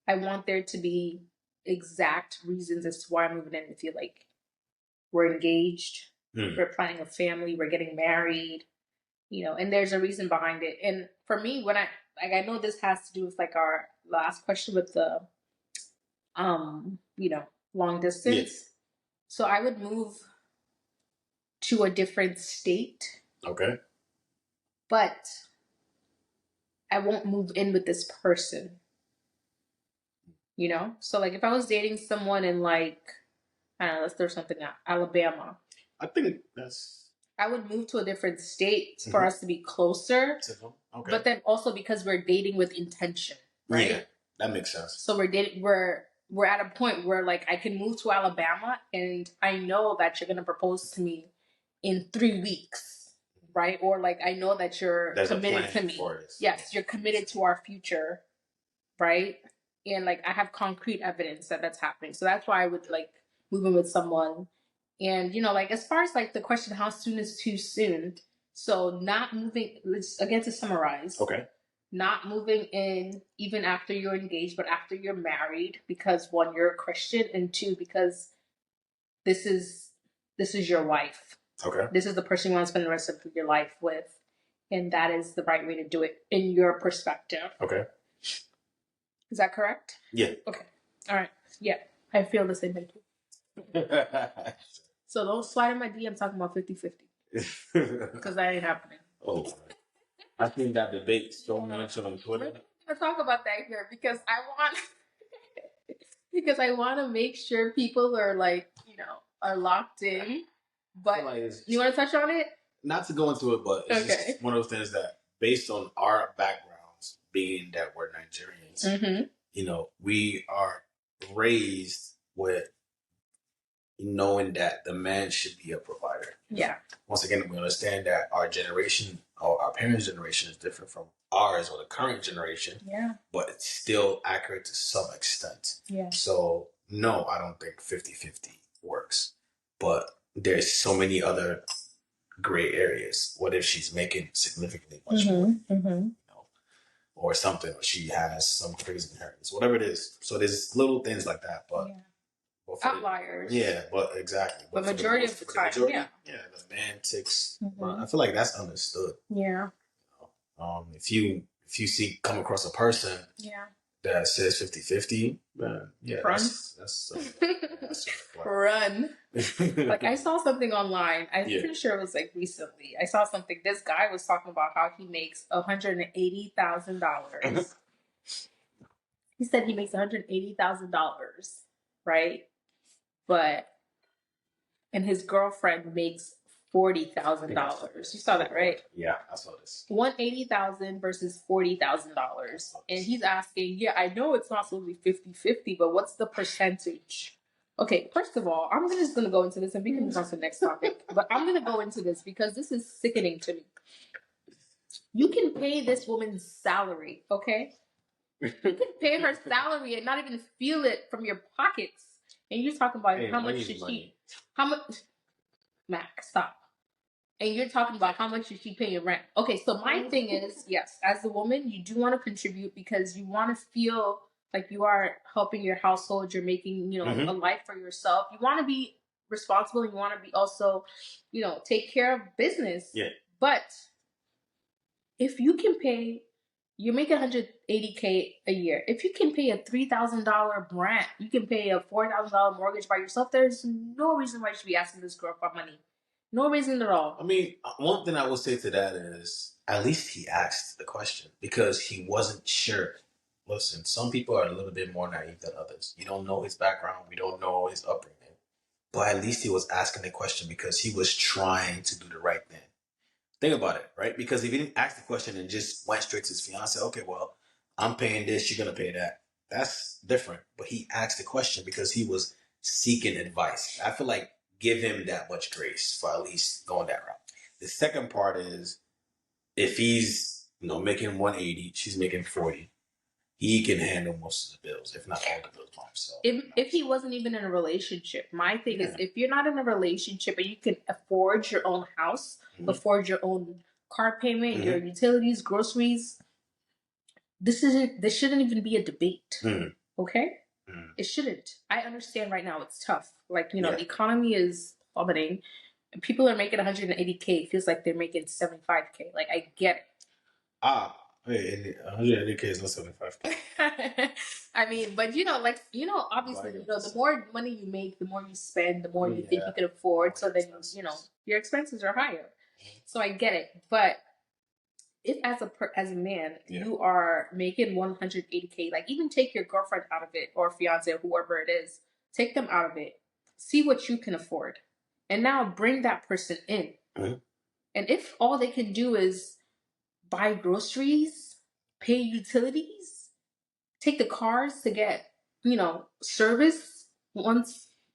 I want there to be exact reasons as to why I'm moving in with you. Like, we're engaged, we're planning a family, we're getting married, and there's a reason behind it. And for me, when I know this has to do with like our last question with the long distance. Yes. So I would move to a different state. Okay. But I won't move in with this person. So like if I was dating someone in like, I don't know, let's throw something out, Alabama. I think I would move to a different state for us to be closer. Okay. But then also because we're dating with intention, right? Yeah, that makes sense. So we're at a point where like I can move to Alabama and I know that you're gonna propose to me in 3 weeks, right? Or like I know that There's committed to me. Yes, you're committed to our future, right? And like I have concrete evidence that that's happening. So that's why I would like move in with someone. And like as far as like the question, how soon is too soon? So not moving. Again, to summarize. Okay. Not moving in even after you're engaged, but after you're married, because one, you're a Christian, and two, because this is your wife. Okay. This is the person you want to spend the rest of your life with, and that is the right way to do it in your perspective. Okay. Is that correct? Yeah. Okay. All right. Yeah, I feel the same way too. So don't slide in my DM talking about 50-50. Because that ain't happening. Oh. I think that debate so much on Twitter. We're gonna talk about that here because I want to make sure people are like are locked in. But you want to touch on it? Not to go into it, but it's just one of those things that based on our backgrounds, being that we're Nigerians, we are raised with knowing that the man should be a provider. Yeah. Once again, we understand that our generation, or our parents' generation, is different from ours or the current generation. Yeah. But it's still accurate to some extent. Yeah. So no, I don't think 50-50 works. But there's so many other gray areas. What if she's making significantly much more? Or something, or she has some crazy inheritance, whatever it is. So there's little things like that, but outliers. But exactly. But majority of the time, the man takes. I feel like that's understood. Yeah. If you come across a person, that says 50-50, run. That's run. Like I saw something online. I'm pretty sure it was like recently. I saw something. This guy was talking about how he makes $180,000. He said he makes $180,000, right? And his girlfriend makes $40,000. You saw that, right? Yeah, I saw this. $180,000 versus $40,000. And he's asking, I know it's not supposed to be 50-50, but what's the percentage? Okay, first of all, I'm just going to go into this and we can move on to the next topic. But I'm going to go into this because this is sickening to me. You can pay this woman's salary, okay? You can pay her salary and not even feel it from your pockets. And you're talking about how much should she... How much... Mack, stop. And you're talking about how much should she pay your rent. Okay, so my thing is, yes, as a woman, you do want to contribute because you want to feel like you are helping your household. You're making, a life for yourself. You want to be responsible. You want to be also, take care of business. Yeah. But if you can pay, you make $180K a year. If you can pay a $3,000 rent, you can pay a $4,000 mortgage by yourself. There's no reason why you should be asking this girl for money. No reason at all. I mean, one thing I will say to that is, at least he asked the question because he wasn't sure. Listen, some people are a little bit more naive than others. You don't know his background. We don't know his upbringing. But at least he was asking the question because he was trying to do the right thing. Think about it, right? Because if he didn't ask the question and just went straight to his fiance, okay, well, I'm paying this, you're going to pay that. That's different. But he asked the question because he was seeking advice. I feel like give him that much grace for at least going that route. The second part is if he's, making 180, she's making 40. He can handle most of the bills, if not all the bills by himself. If he wasn't even in a relationship, my thing is if you're not in a relationship and you can afford your own house, afford your own car payment, your utilities, groceries, this shouldn't even be a debate. Okay? It shouldn't. I understand right now it's tough. Like, the economy is plummeting. And people are making $180K. It feels like they're making $75K. Like, I get it. Hey, $180K is not $75K. I mean, but obviously, the more money you make, the more you spend, the more you think you can afford. So then, your expenses are higher. So I get it. But if as a man, you are making $180K, like even take your girlfriend out of it or fiance or whoever it is, take them out of it. See what you can afford. And now bring that person in. And if all they can do is buy groceries, pay utilities, take the cars to get, service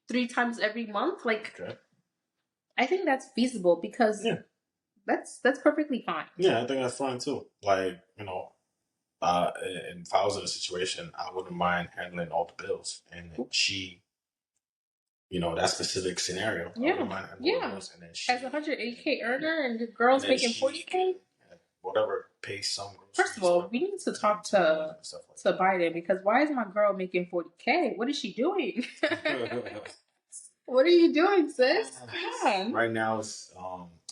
3 times every month, like I think that's feasible because that's perfectly fine. Yeah, I think that's fine too. Like, if I was in a situation, I wouldn't mind handling all the bills. And she, that specific scenario, I wouldn't mind handling all the bills. And then she, as a 180K earner and the girl's making 40K, whatever, pay some groceries. First of all, we need to talk to Biden because why is my girl making 40K? What is she doing? What are you doing, sis? Come on. Right now, it's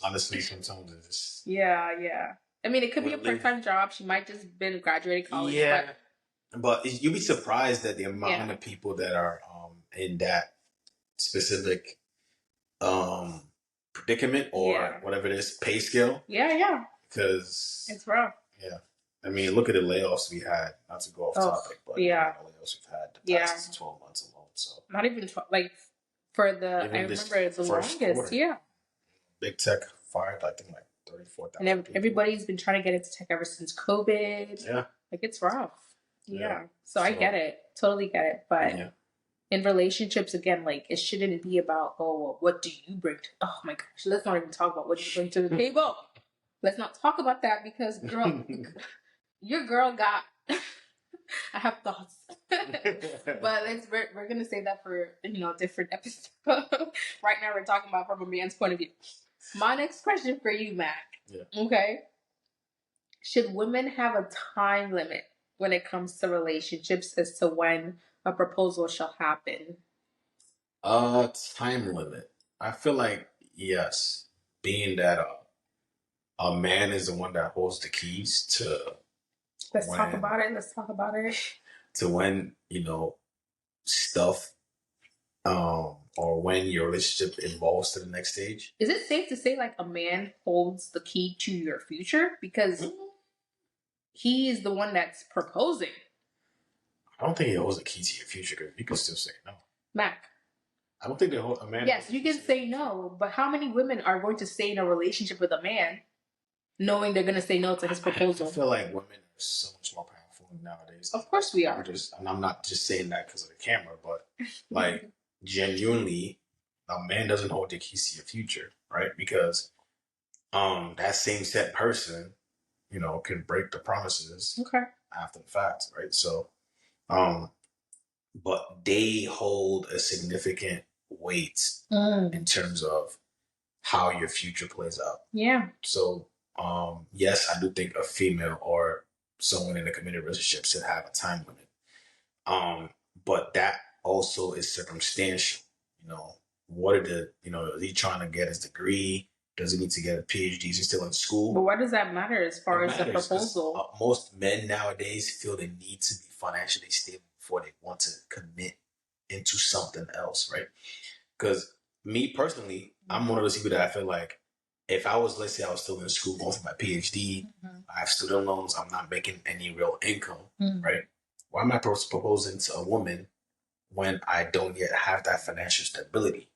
honestly sometimes it's just... Yeah. I mean, it could be a part-time job. She might just been graduating college. Yeah, but you'd be surprised at the amount of people that are in that specific predicament or whatever it is, pay scale. Yeah. Because it's rough. Yeah. I mean, look at the layoffs we had. Not to go off topic, but the layoffs we've had the past 12 months alone. So not even for the I remember the longest. Yeah. Big tech fired, I think, 34,000. And everybody's been trying to get into tech ever since COVID. Yeah. It's rough. Yeah. So I get it. Totally get it. But in relationships, again, it shouldn't be about, what do you bring to... Oh my gosh, let's not even talk about what you bring to the table. Let's not talk about that because, girl, your girl got I have thoughts. But we're gonna say that for different episode. Right now we're talking about from a man's point of view. My next question for you, Mac. Yeah. Okay. Should women have a time limit when it comes to relationships as to when a proposal shall happen? Time limit. I feel like yes, being that a man is the one that holds the keys to Let's talk about it. Let's talk about it. To when stuff or when your relationship evolves to the next stage. Is it safe to say like a man holds the key to your future because he is the one that's proposing? I don't think he holds the key to your future because you can still say no. Mac. I don't think they hold a man. Yes, you can say no, but how many women are going to stay in a relationship with a man knowing they're going to say no to his proposal? I feel like women are so much more powerful nowadays. Of course we are. And I'm not just saying that because of the camera, but like genuinely, a man doesn't hold the keys to your future, right? Because that same set person, can break the promises after the fact, right? So, but they hold a significant weight in terms of how your future plays out. Yeah. So, yes, I do think a female or someone in a committed relationship should have a time limit. But that also is circumstantial. What are is he trying to get his degree? Does he need to get a PhD? Is he still in school? But what does that matter as far as the proposal? Most men nowadays feel the need to be financially stable before they want to commit into something else, right? Because me personally, I'm one of those people that I feel like if I was, let's say I was still in school going for my PhD, I have student loans, I'm not making any real income, right? Why am I proposing to a woman when I don't yet have that financial stability?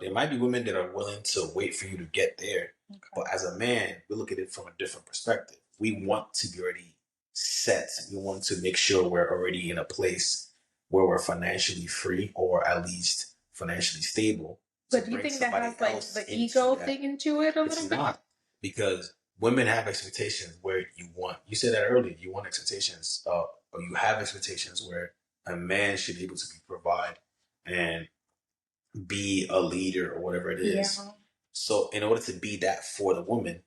There might be women that are willing to wait for you to get there. But as a man, we look at it from a different perspective. We want to be already set. We want to make sure we're already in a place where we're financially free or at least financially stable. But do you think that has like the ego thing into it a little bit? It's not, because women have expectations where you said that earlier, you want expectations, or you have expectations where a man should be able to provide and be a leader or whatever it is. Yeah. So in order to be that for the woman,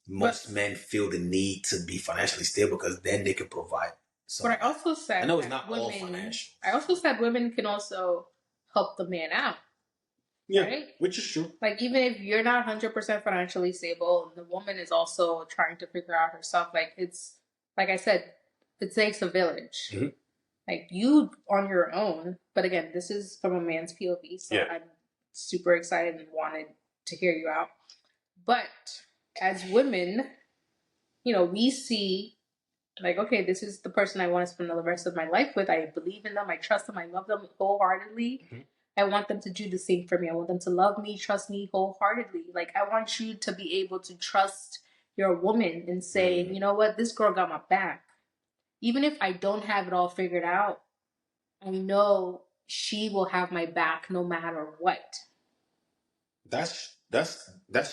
most men feel the need to be financially stable because then they can provide something. But I also said, I know it's not all financial. I also said women can also help the man out. Yeah, right? Which is true. Like even if you're not 100% financially stable, and the woman is also trying to figure out herself, like it's like I said, it takes a village. Mm-hmm. Like you on your own, but again, this is from a man's POV, so I'm super excited and wanted to hear you out. But as women, we see like, okay, this is the person I want to spend the rest of my life with. I believe in them. I trust them. I love them wholeheartedly. Mm-hmm. I want them to do the same for me. I want them to love me, trust me wholeheartedly. Like, I want you to be able to trust your woman and say, you know what, this girl got my back. Even if I don't have it all figured out, I know she will have my back no matter what. That's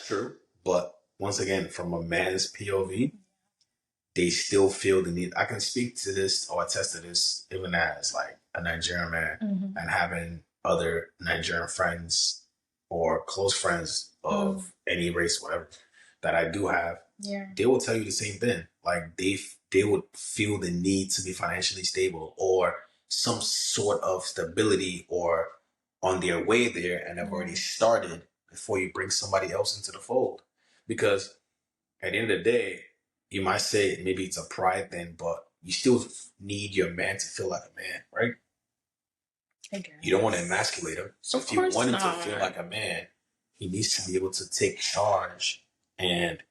true. But once again, from a man's POV, they still feel the need. I can speak to this or attest to this even as like a Nigerian man and having other Nigerian friends or close friends of any race, whatever, that I do have. Yeah. They will tell you the same thing. Like they would feel the need to be financially stable or some sort of stability or on their way there and have already started before you bring somebody else into the fold. Because at the end of the day, you might say maybe it's a pride thing, but you still need your man to feel like a man, right? You don't want to emasculate him. So if you want him to feel like a man, he needs to be able to take charge and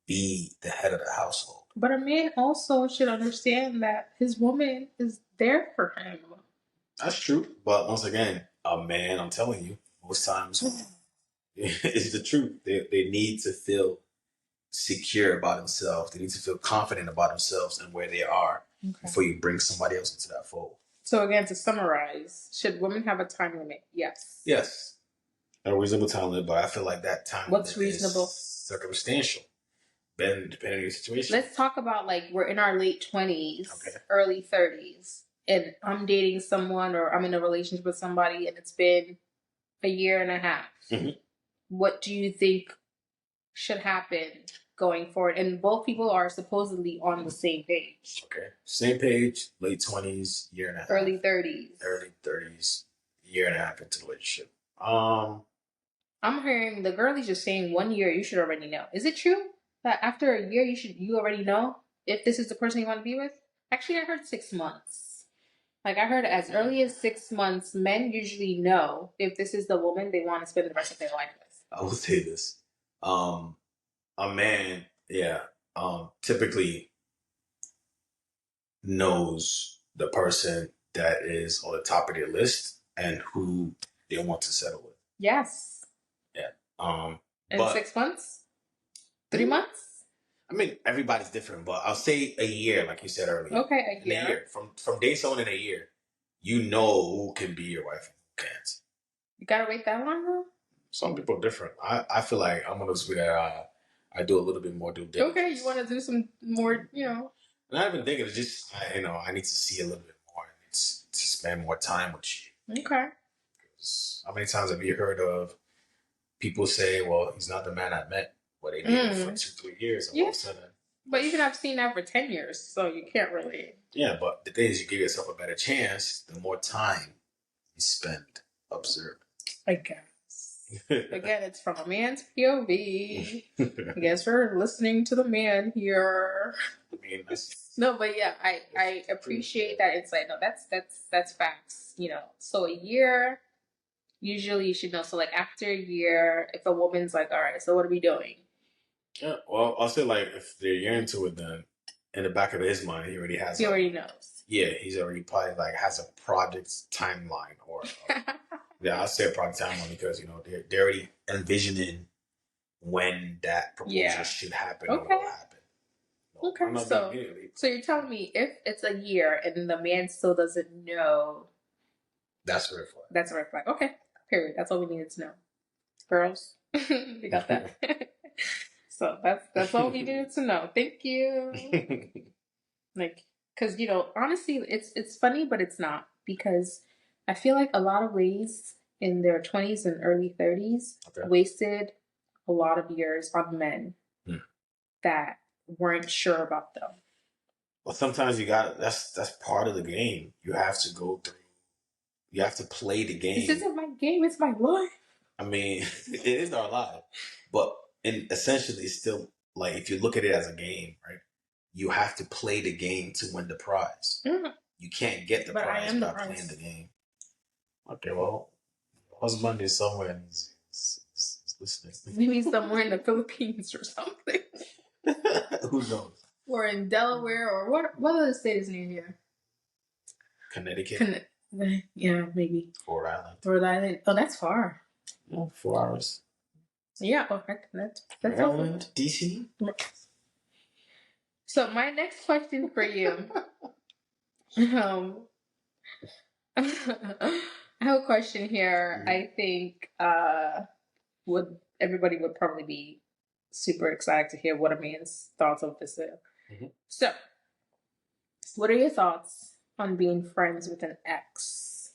be the head of the household. But a man also should understand that his woman is there for him. That's true. But once again, a man, I'm telling you, most times it's the truth. They need to feel secure about themselves. They need to feel confident about themselves and where they are before you bring somebody else into that fold. So again, to summarize, should women have a time limit? Yes. Yes. A reasonable time limit, but I feel like that time limit reasonable? Is circumstantial. been depending on your situation. Let's talk about like we're in our late 20s, early 30s, and I'm dating someone or I'm in a relationship with somebody and it's been a year and a half. Mm-hmm. What do you think should happen going forward? And both people are supposedly on the same page. Okay. Same page, late 20s, year and a half. Early 30s. Early 30s, year and a half into the relationship. I'm hearing the girlies just saying 1 year you should already know. Is it true that after a year you already know if this is the person you want to be with? Actually, I heard 6 months. Like I heard as early as 6 months, men usually know if this is the woman they want to spend the rest of their life with. I will say this. A man, typically knows the person that is on the top of their list and who they want to settle with. Yes. Yeah. In 6 months? 3 months? I mean, everybody's different, but I'll say a year, like you said earlier. Okay, a year. In a year. From day someone in a year, you know who can be your wife and who can't. You gotta wait that long, though? Some people are different. I feel like I'm gonna be that I do a little bit more due diligence. Okay, you want to do some more, And I've been thinking it's just I need to see a little bit more. I need to spend more time with you. Okay. How many times have you heard of people say, "Well, he's not the man I met," but they dated for 2-3 years, and all of a sudden. But even I've seen that for 10 years, so you can't really. Yeah, but the thing is, you give yourself a better chance the more time you spend observing. I guess. Again, it's from a man's POV. I guess we're listening to the man here. No, but yeah, I appreciate that insight. No, that's facts. So a year, usually you should know. So like after a year, if a woman's like, all right, so what are we doing? Yeah, well, I'll say like if they're into it, then in the back of his mind, he already has. He already knows. Yeah, he's already probably like has a project timeline or. Yeah, I'll say a project timeline because they're already envisioning when that proposal should happen or will happen. Okay, so you're telling me if it's a year and the man still doesn't know, that's a red flag. That's a red flag. Okay, period. That's all we needed to know, girls. We got that. So that's all we needed to know. Thank you. Because honestly, it's funny, but it's not, because I feel like a lot of ladies in their 20s and early 30s wasted a lot of years on men that weren't sure about them. Well, sometimes that's part of the game. You have to go through. You have to play the game. This isn't my game. It's my life. I mean, it is our life, but essentially, it's still like if you look at it as a game, right? You have to play the game to win the prize. Mm-hmm. You can't get the prize by playing the game. Okay, well, husband is somewhere and he's listening. Maybe somewhere in the Philippines or something. Who knows? Or in Delaware, or what other state is near here? Connecticut. Yeah, maybe. Rhode Island. Rhode Island. Oh, that's far. Oh, 4 hours. Yeah, that's Maryland, DC. So my next question for you, I have a question here. Mm-hmm. I think everybody would probably be super excited to hear what a man's thoughts of this is. Mm-hmm. So, what are your thoughts on being friends with an ex?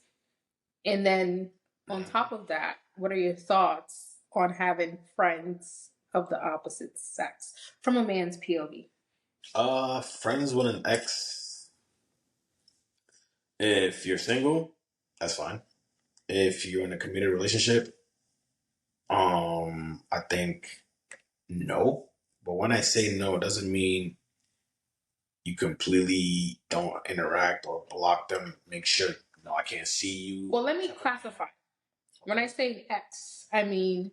And then on top of that, what are your thoughts on having friends of the opposite sex from a man's POV? Friends with an ex. If you're single, that's fine. If you're in a committed relationship, I think no. But when I say no, it doesn't mean you completely don't interact or block them. Make sure, I can't see you. Well, let me classify. When I say ex, I mean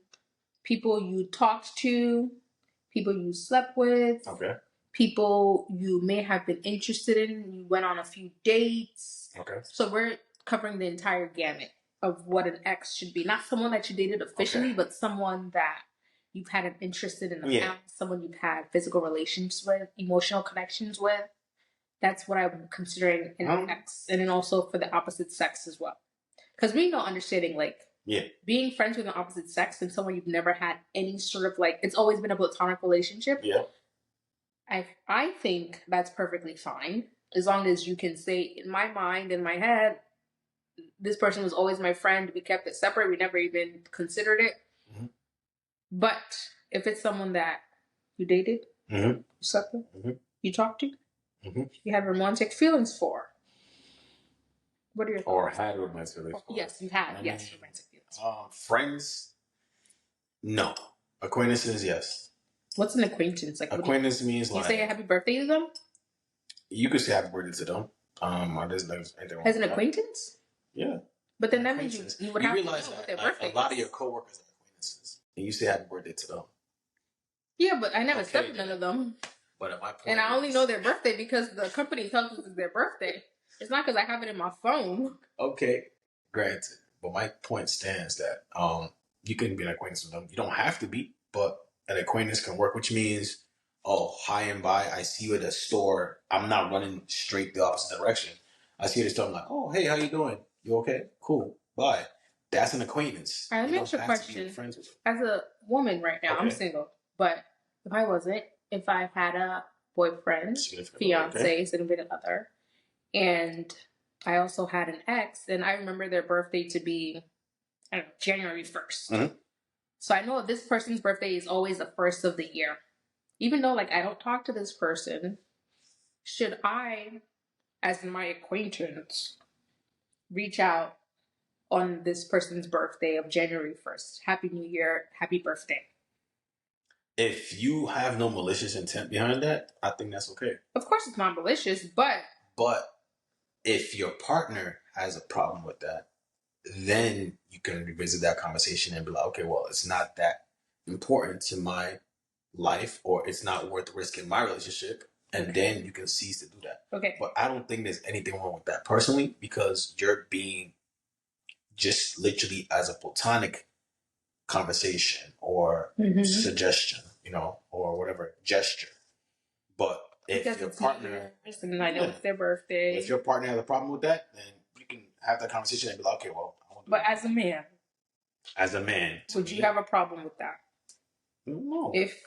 people you talked to, people you slept with, people you may have been interested in. You went on a few dates. Okay. So we're covering the entire gamut of what an ex should be. Not someone that you dated officially, but someone that you've had an interest in the past, someone you've had physical relations with, emotional connections with. That's what I'm considering an ex. And then also for the opposite sex as well. Because we know understanding, being friends with an opposite sex and someone you've never had any sort of, it's always been a platonic relationship. Yeah. I think that's perfectly fine as long as you can say, in my mind, in my head, this person was always my friend. We kept it separate. We never even considered it. Mm-hmm. But if it's someone that you dated, mm-hmm. you slept with, mm-hmm. you talked to, mm-hmm. you had romantic feelings for, what are your thoughts? Or had romantic feelings for? Yes, you had. Yes, romantic feelings. Friends, no. Acquaintances, yes. What's an acquaintance? Like acquaintance means you say a happy birthday to them? You could say happy birthday to them. There's anything wrong as an acquaintance? Yeah. But then that means you would have realize to know that their birthday. A lot of your coworkers are acquaintances, and you say happy birthday to them. Yeah, but I never slept with none of them. But at my point, and I only know their birthday because the company tells us it's their birthday. It's not because I have it in my phone. Okay, granted. But my point stands that you can be an acquaintance with them. You don't have to be, but an acquaintance can work, which means, oh, hi and bye. I see you at a store. I'm not running straight the opposite direction. I see you at a store. I'm like, oh, hey, how you doing? You okay? Cool. Bye. That's an acquaintance. All right, let me ask you a question. As a woman right now, I'm single, but if I wasn't, if I had a boyfriend, fiance, significant other, and I also had an ex, and I remember their birthday to be, I don't know, January 1st. Mm-hmm. So I know this person's birthday is always the first of the year. Even though, like, I don't talk to this person, should I, as my acquaintance, reach out on this person's birthday of January 1st? Happy New Year, happy birthday. If you have no malicious intent behind that, I think that's okay. Of course it's not malicious, but if your partner has a problem with that, then you can revisit that conversation and be like, okay, well, it's not that important to my life, or it's not worth risking my relationship, and then you can cease to do that. Okay. But I don't think there's anything wrong with that personally, because you're being just literally as a platonic conversation or suggestion, or whatever, gesture. But if your partner, and I know it's their birthday, if your partner has a problem with that, then you can have that conversation and be like, okay, well, I won't do but that. As a man, would you have a problem with that? No. If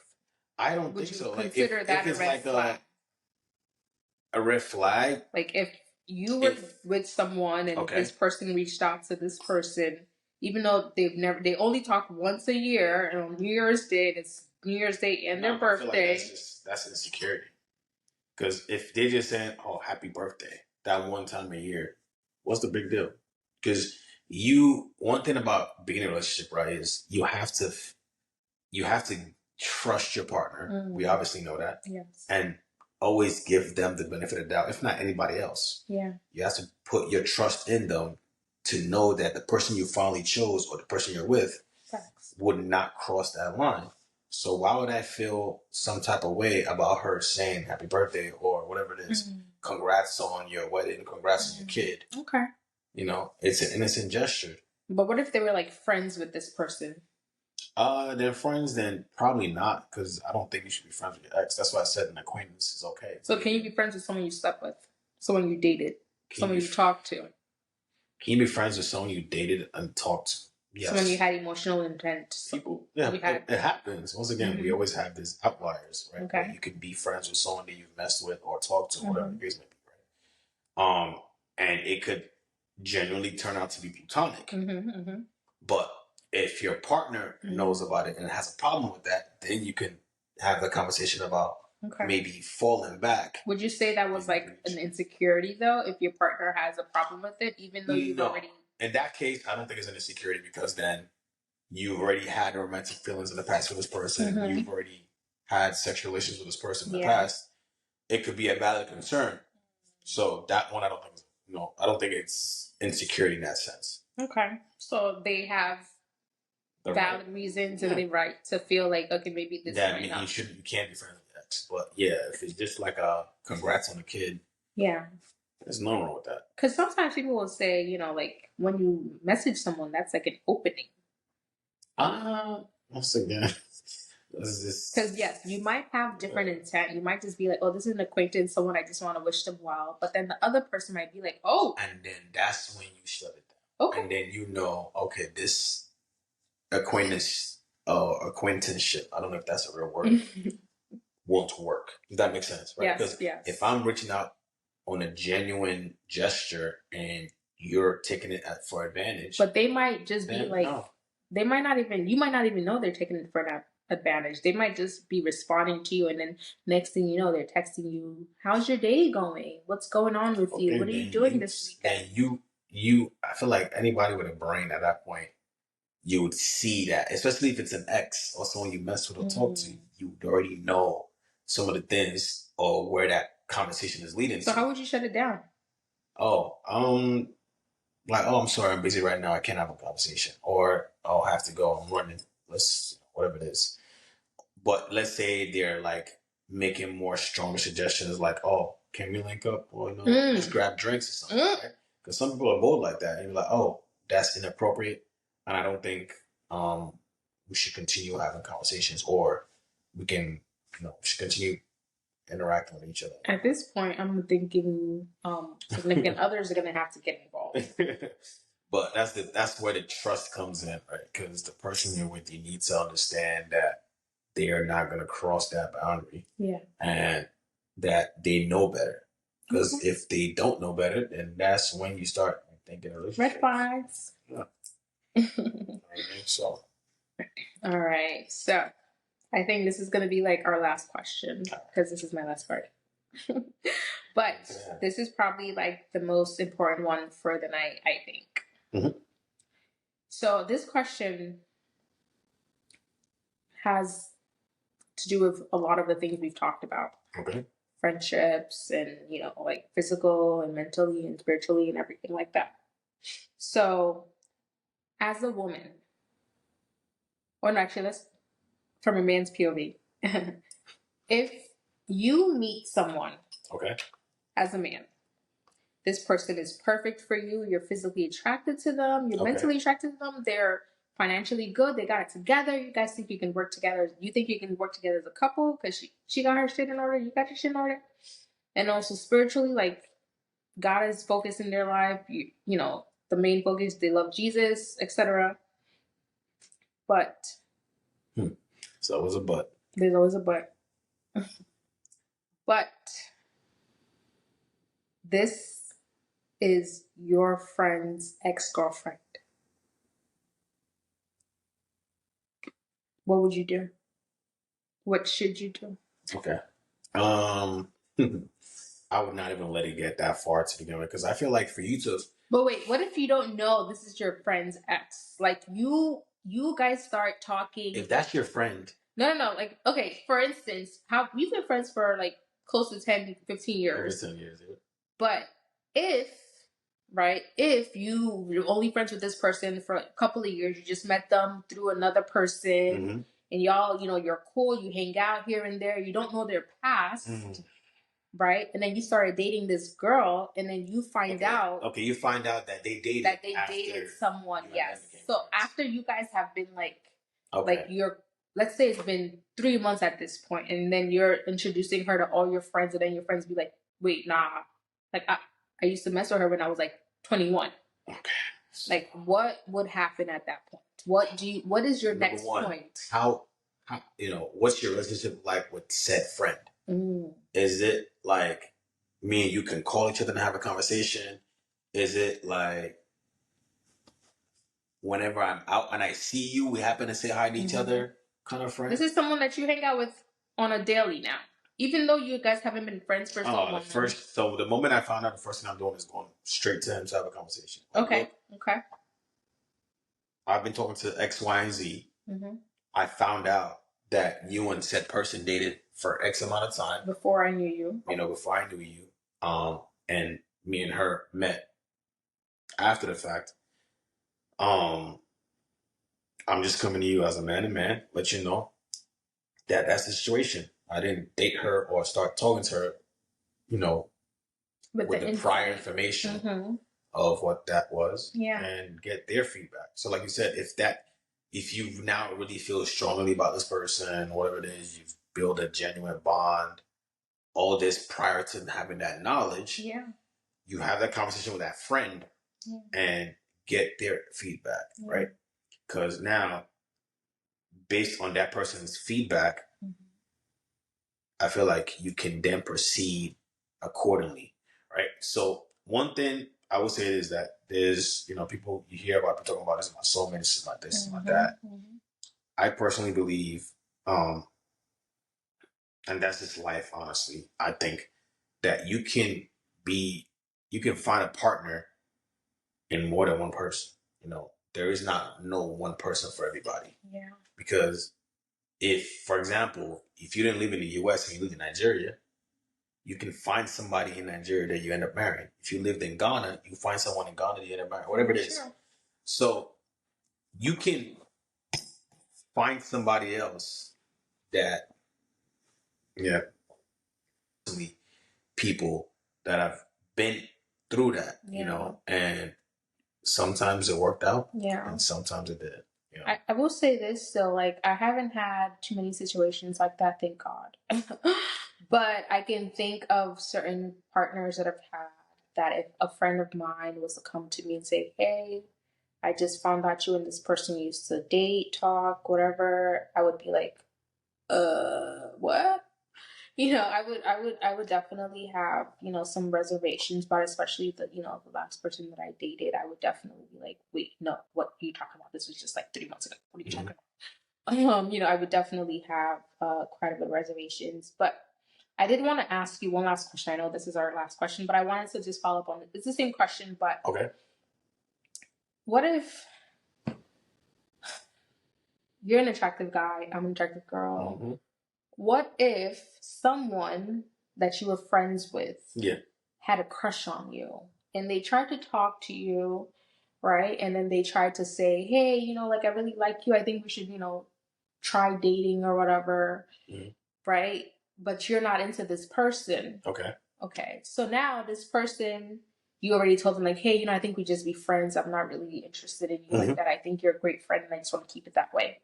I don't think so. Consider like, that if it's a red flag. A red flag. Like if you were with someone and this person reached out to this person, even though they only talk once a year, and on New Year's Day, it's New Year's Day and their birthday. Like that's insecurity. Because if they just saying, "Oh, happy birthday," that one time a year, what's the big deal? Because one thing about being in a relationship, right, is you have to trust your partner. Mm-hmm. We obviously know that. Yes. And always give them the benefit of the doubt, if not anybody else. Yeah. You have to put your trust in them to know that the person you finally chose or the person you're with would not cross that line. So why would I feel some type of way about her saying happy birthday or whatever it is? Mm-hmm. Congrats on your wedding. Congrats on your kid. Okay. It's an innocent gesture. But what if they were like friends with this person? They're friends, then probably not, because I don't think you should be friends with your ex. That's why I said an acquaintance is okay. So can you be friends with someone you slept with? Someone you dated? Someone you talked to? Can you be friends with someone you dated and talked to? Yes. Someone you had emotional intent. People, yeah, it happens. Once again, we always have these outliers, right? Okay. Where you could be friends with someone that you've messed with or talked to, whatever the case may be, right? And it could genuinely turn out to be platonic. But if your partner knows about it and has a problem with that, then you can have the conversation about maybe falling back. Would you say that was like an insecurity, though, if your partner has a problem with it, even though you've already... In that case, I don't think it's an insecurity, because then you've already had romantic feelings in the past with this person. You've already had sexual relations with this person in the past. It could be a valid concern. So that one, I don't think it's insecurity in that sense. Okay. So they have valid reasons and the right to feel like, okay, maybe this might not. You can't be friends with the ex. But yeah, if it's just like a congrats on the kid. Yeah. There's nothing wrong with that. Because sometimes people will say, like when you message someone, that's like an opening. Once again, because yes, you might have different intent. You might just be like, oh, this is an acquaintance, someone I just want to wish them well. But then the other person might be like, oh. And then that's when you shut it down. Okay. And then okay, this acquaintanceship, I don't know if that's a real word, won't work. If that makes sense, right? Because yes. if I'm reaching out on a genuine gesture and you're taking it for advantage, but they might just be like, no. They might not even, you might not even know they're taking it for that advantage. They might just be responding to you, and then next thing you know, they're texting you, "How's your day going? What's going on with you? What are you doing this weekend?" And I feel like anybody with a brain at that point, you would see that, especially if it's an ex or someone you mess with or talk to, you would already know some of the things or where that conversation is leading to. So how would you shut it down? Oh, like, oh, I'm sorry, I'm busy right now. I can't have a conversation. Or, oh, I have to go. I'm running. Whatever it is. But let's say they're like making more stronger suggestions, like, oh, can we link up? Or, let's grab drinks or something, right? Because some people are bold like that. And you're like, oh, that's inappropriate. And I don't think we should continue having conversations, or we can, we should continue interacting with each other. At this point, I'm thinking significant others are going to have to get involved. But that's where the trust comes in, right? Because the person you're with, you need to understand that they are not going to cross that boundary. Yeah. And that they know better. Because if they don't know better, then that's when you start thinking a relationship. Red flags. Yeah. So. All right. So I think this is going to be like our last question, because this is my last part. But this is probably like the most important one for the night, I think. Mm-hmm. So this question has to do with a lot of the things we've talked about. Okay. Friendships and, like physical and mentally and spiritually and everything like that. So as a woman, or no, actually, let's, from a man's POV, if you meet someone, okay, as a man, this person is perfect for you, you're physically attracted to them, you're mentally attracted to them, they're financially good, they got it together, you guys think you can work together, you think you can work together as a couple because she got her shit in order, you got your shit in order, and also spiritually, like, God is focused in their life, you know, the main focus, they love Jesus, etc. But so it was a but. There's always a but. But this is your friend's ex-girlfriend. What would you do? What should you do? Okay. I would not even let it get that far to begin with, because I feel like for you to. But wait, what if you don't know this is your friend's ex? Like you guys start talking. If that's your friend. No. Like, okay, for instance, how we've been friends for like close to 10, 15 years. Over 10 years, yeah. But if you're only friends with this person for a couple of years, you just met them through another person, and y'all, you're cool, you hang out here and there, you don't know their past, right? And then you started dating this girl, and then you find out. Okay, you find out that they dated. That they dated someone, yes. So after you guys have been like let's say it's been 3 months at this point, and then you're introducing her to all your friends, and then your friends be like, wait, nah. Like, I used to mess with her when I was like 21. Okay. Like, what would happen at that point? What is your next point? How what's your relationship like with said friend? Is it like me and you can call each other and have a conversation? Is it like whenever I'm out and I see you, we happen to say hi to each other kind of friend? This is someone that you hang out with on a daily now. Even though you guys haven't been friends for so long. So the moment I found out, the first thing I'm doing is going straight to him to have a conversation. Like, okay. I've been talking to X, Y, and Z. I found out that you and said person dated for X amount of time. Before I knew you. Before I knew you. And me and her met after the fact. I'm just coming to you as a man and man, let you know that that's the situation. I didn't date her or start talking to her, with the prior information of what that was, and get their feedback. So like you said, if you now really feel strongly about this person, whatever it is, you've built a genuine bond, all this prior to having that knowledge, you have that conversation with that friend and get their feedback, right? Because now, based on that person's feedback, I feel like you can then proceed accordingly, right? So one thing I would say is that there's, people you hear about people talking about this is my soulmate, this is my this, is my that. I personally believe, and that's just life, honestly. I think that you can find a partner in more than one person. There is not no one person for everybody. Yeah. Because if, for example, if you didn't live in the US and you lived in Nigeria, you can find somebody in Nigeria that you end up marrying. If you lived in Ghana, you find someone in Ghana that you end up marrying, whatever it is. So you can find somebody else that, yeah, people that have been through that, and sometimes it worked out, and sometimes it didn't. I will say this though, like I haven't had too many situations like that, thank God. But I can think of certain partners that I've had that if a friend of mine was to come to me and say, "Hey, I just found out you and this person used to date, talk, whatever," I would be like, what? I would definitely have, some reservations, but especially the last person that I dated, I would definitely be like, wait, no, what are you talking about? This was just like 3 months ago. What are you talking about? I would definitely have quite a bit of reservations. But I did want to ask you one last question. I know this is our last question, but I wanted to just follow up on it. It's the same question, but okay. What if you're an attractive guy, I'm an attractive girl? Mm-hmm. What if someone that you were friends with had a crush on you and they tried to talk to you, right? And then they tried to say, hey, like I really like you. I think we should, try dating or whatever, right? But you're not into this person. Okay. So now this person, you already told them like, hey, I think we just be friends. I'm not really interested in you like that. I think you're a great friend and I just want to keep it that way.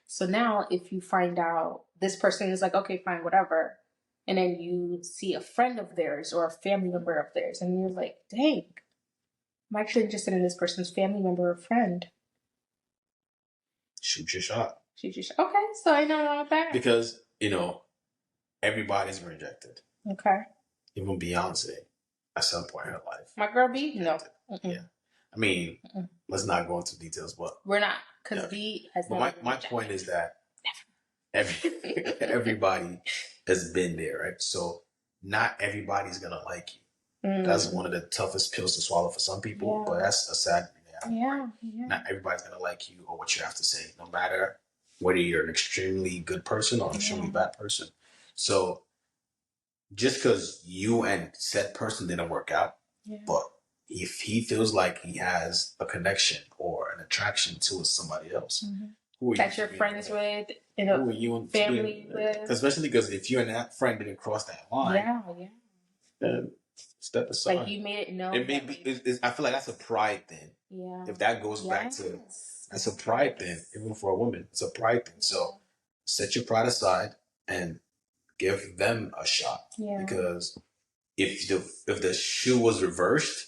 So now if you find out this person is like, okay, fine, whatever. And then you see a friend of theirs or a family member of theirs and you're like, dang, I'm actually interested in this person's family member or friend. Shoot your shot. Okay, so I know about that. Because, everybody's rejected. Okay. Even Beyonce at some point in her life. My girl B? No. Yeah. I mean, let's not go into details, but we're not, because B has never my point is that everybody has been there, right? So not everybody's gonna like you. That's one of the toughest pills to swallow for some people, but that's a sad reality. Yeah. Not everybody's gonna like you or what you have to say, no matter whether you're an extremely good person or an extremely bad person. So just because you and said person didn't work out, but if he feels like he has a connection or an attraction to somebody else, who are that you're friends with, who are you family with, especially because if you and that friend didn't cross that line, then step aside. Like you made it known. It may be. I feel like that's a pride thing. Yeah. If that goes back to, that's a pride thing. Even for a woman, it's a pride thing. So set your pride aside and give them a shot. Yeah. Because if the shoe was reversed,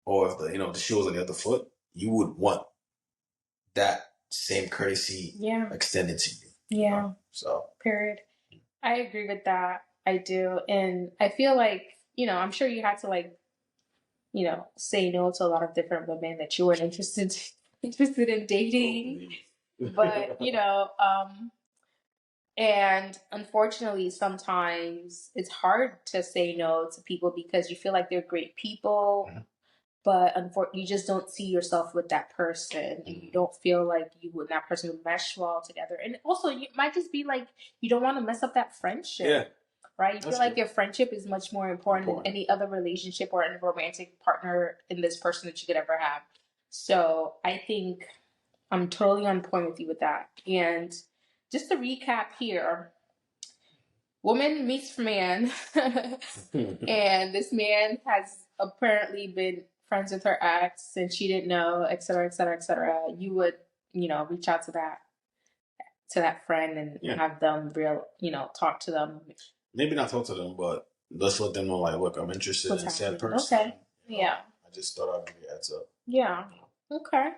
or if the shoe was on the other foot, you would want that same courtesy extended to you. Yeah. So period. I agree with that. I do, and I feel like I'm sure you had to like say no to a lot of different women that you weren't interested in dating, but and unfortunately, sometimes it's hard to say no to people because you feel like they're great people, but you just don't see yourself with that person, and you don't feel like you and that person would mesh well together. And also, you might just be like you don't want to mess up that friendship. Yeah. Right? You feel like your friendship is much more important than any other relationship or any romantic partner in this person that you could ever have. So I think I'm totally on point with you with that. And just to recap here, woman meets man, and this man has apparently been friends with her ex, and she didn't know, et cetera, et cetera, et cetera. You would, reach out to that friend and have them talk to them. Maybe not talk to them, but let's let them know, like, look, I'm interested in said person. Okay. Yeah. I just thought I'd give you a heads up. Yeah. Okay.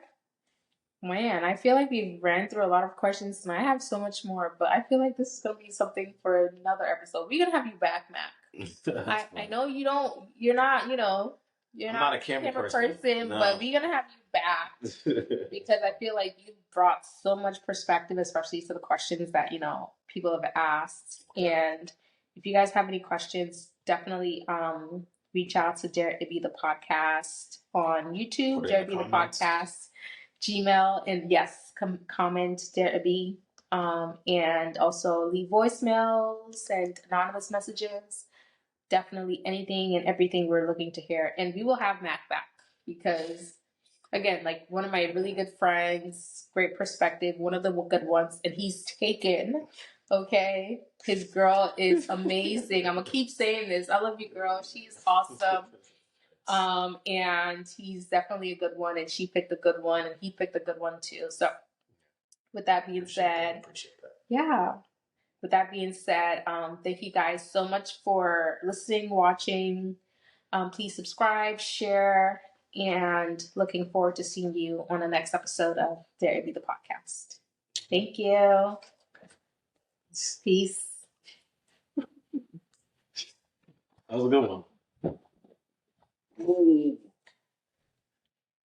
Man, I feel like we ran through a lot of questions and I have so much more, but I feel like this is gonna be something for another episode. We're gonna have you back, Mac. I know you're not, you're I'm not not a a camera person, No. but we're gonna have you back because I feel like you brought so much perspective, especially to the questions that, people have asked. And if you guys have any questions, definitely reach out to Dare It Be the Podcast on YouTube, Put it Dare in It the Be the comments. Podcast, Gmail, and yes, comment Dare It Be. And also leave voicemails and anonymous messages. Definitely anything and everything we're looking to hear. And we will have Mac back because, again, like one of my really good friends, great perspective, one of the good ones, and he's taken. Okay, his girl is amazing. I'm gonna keep saying this. I love you, girl. She's awesome. And he's definitely a good one, and she picked a good one, and he picked a good one too. So, with that being said, yeah. With that being said, thank you guys so much for listening, watching. Please subscribe, share, and looking forward to seeing you on the next episode of Dare It Be the Podcast. Thank you. Peace. That was a good one.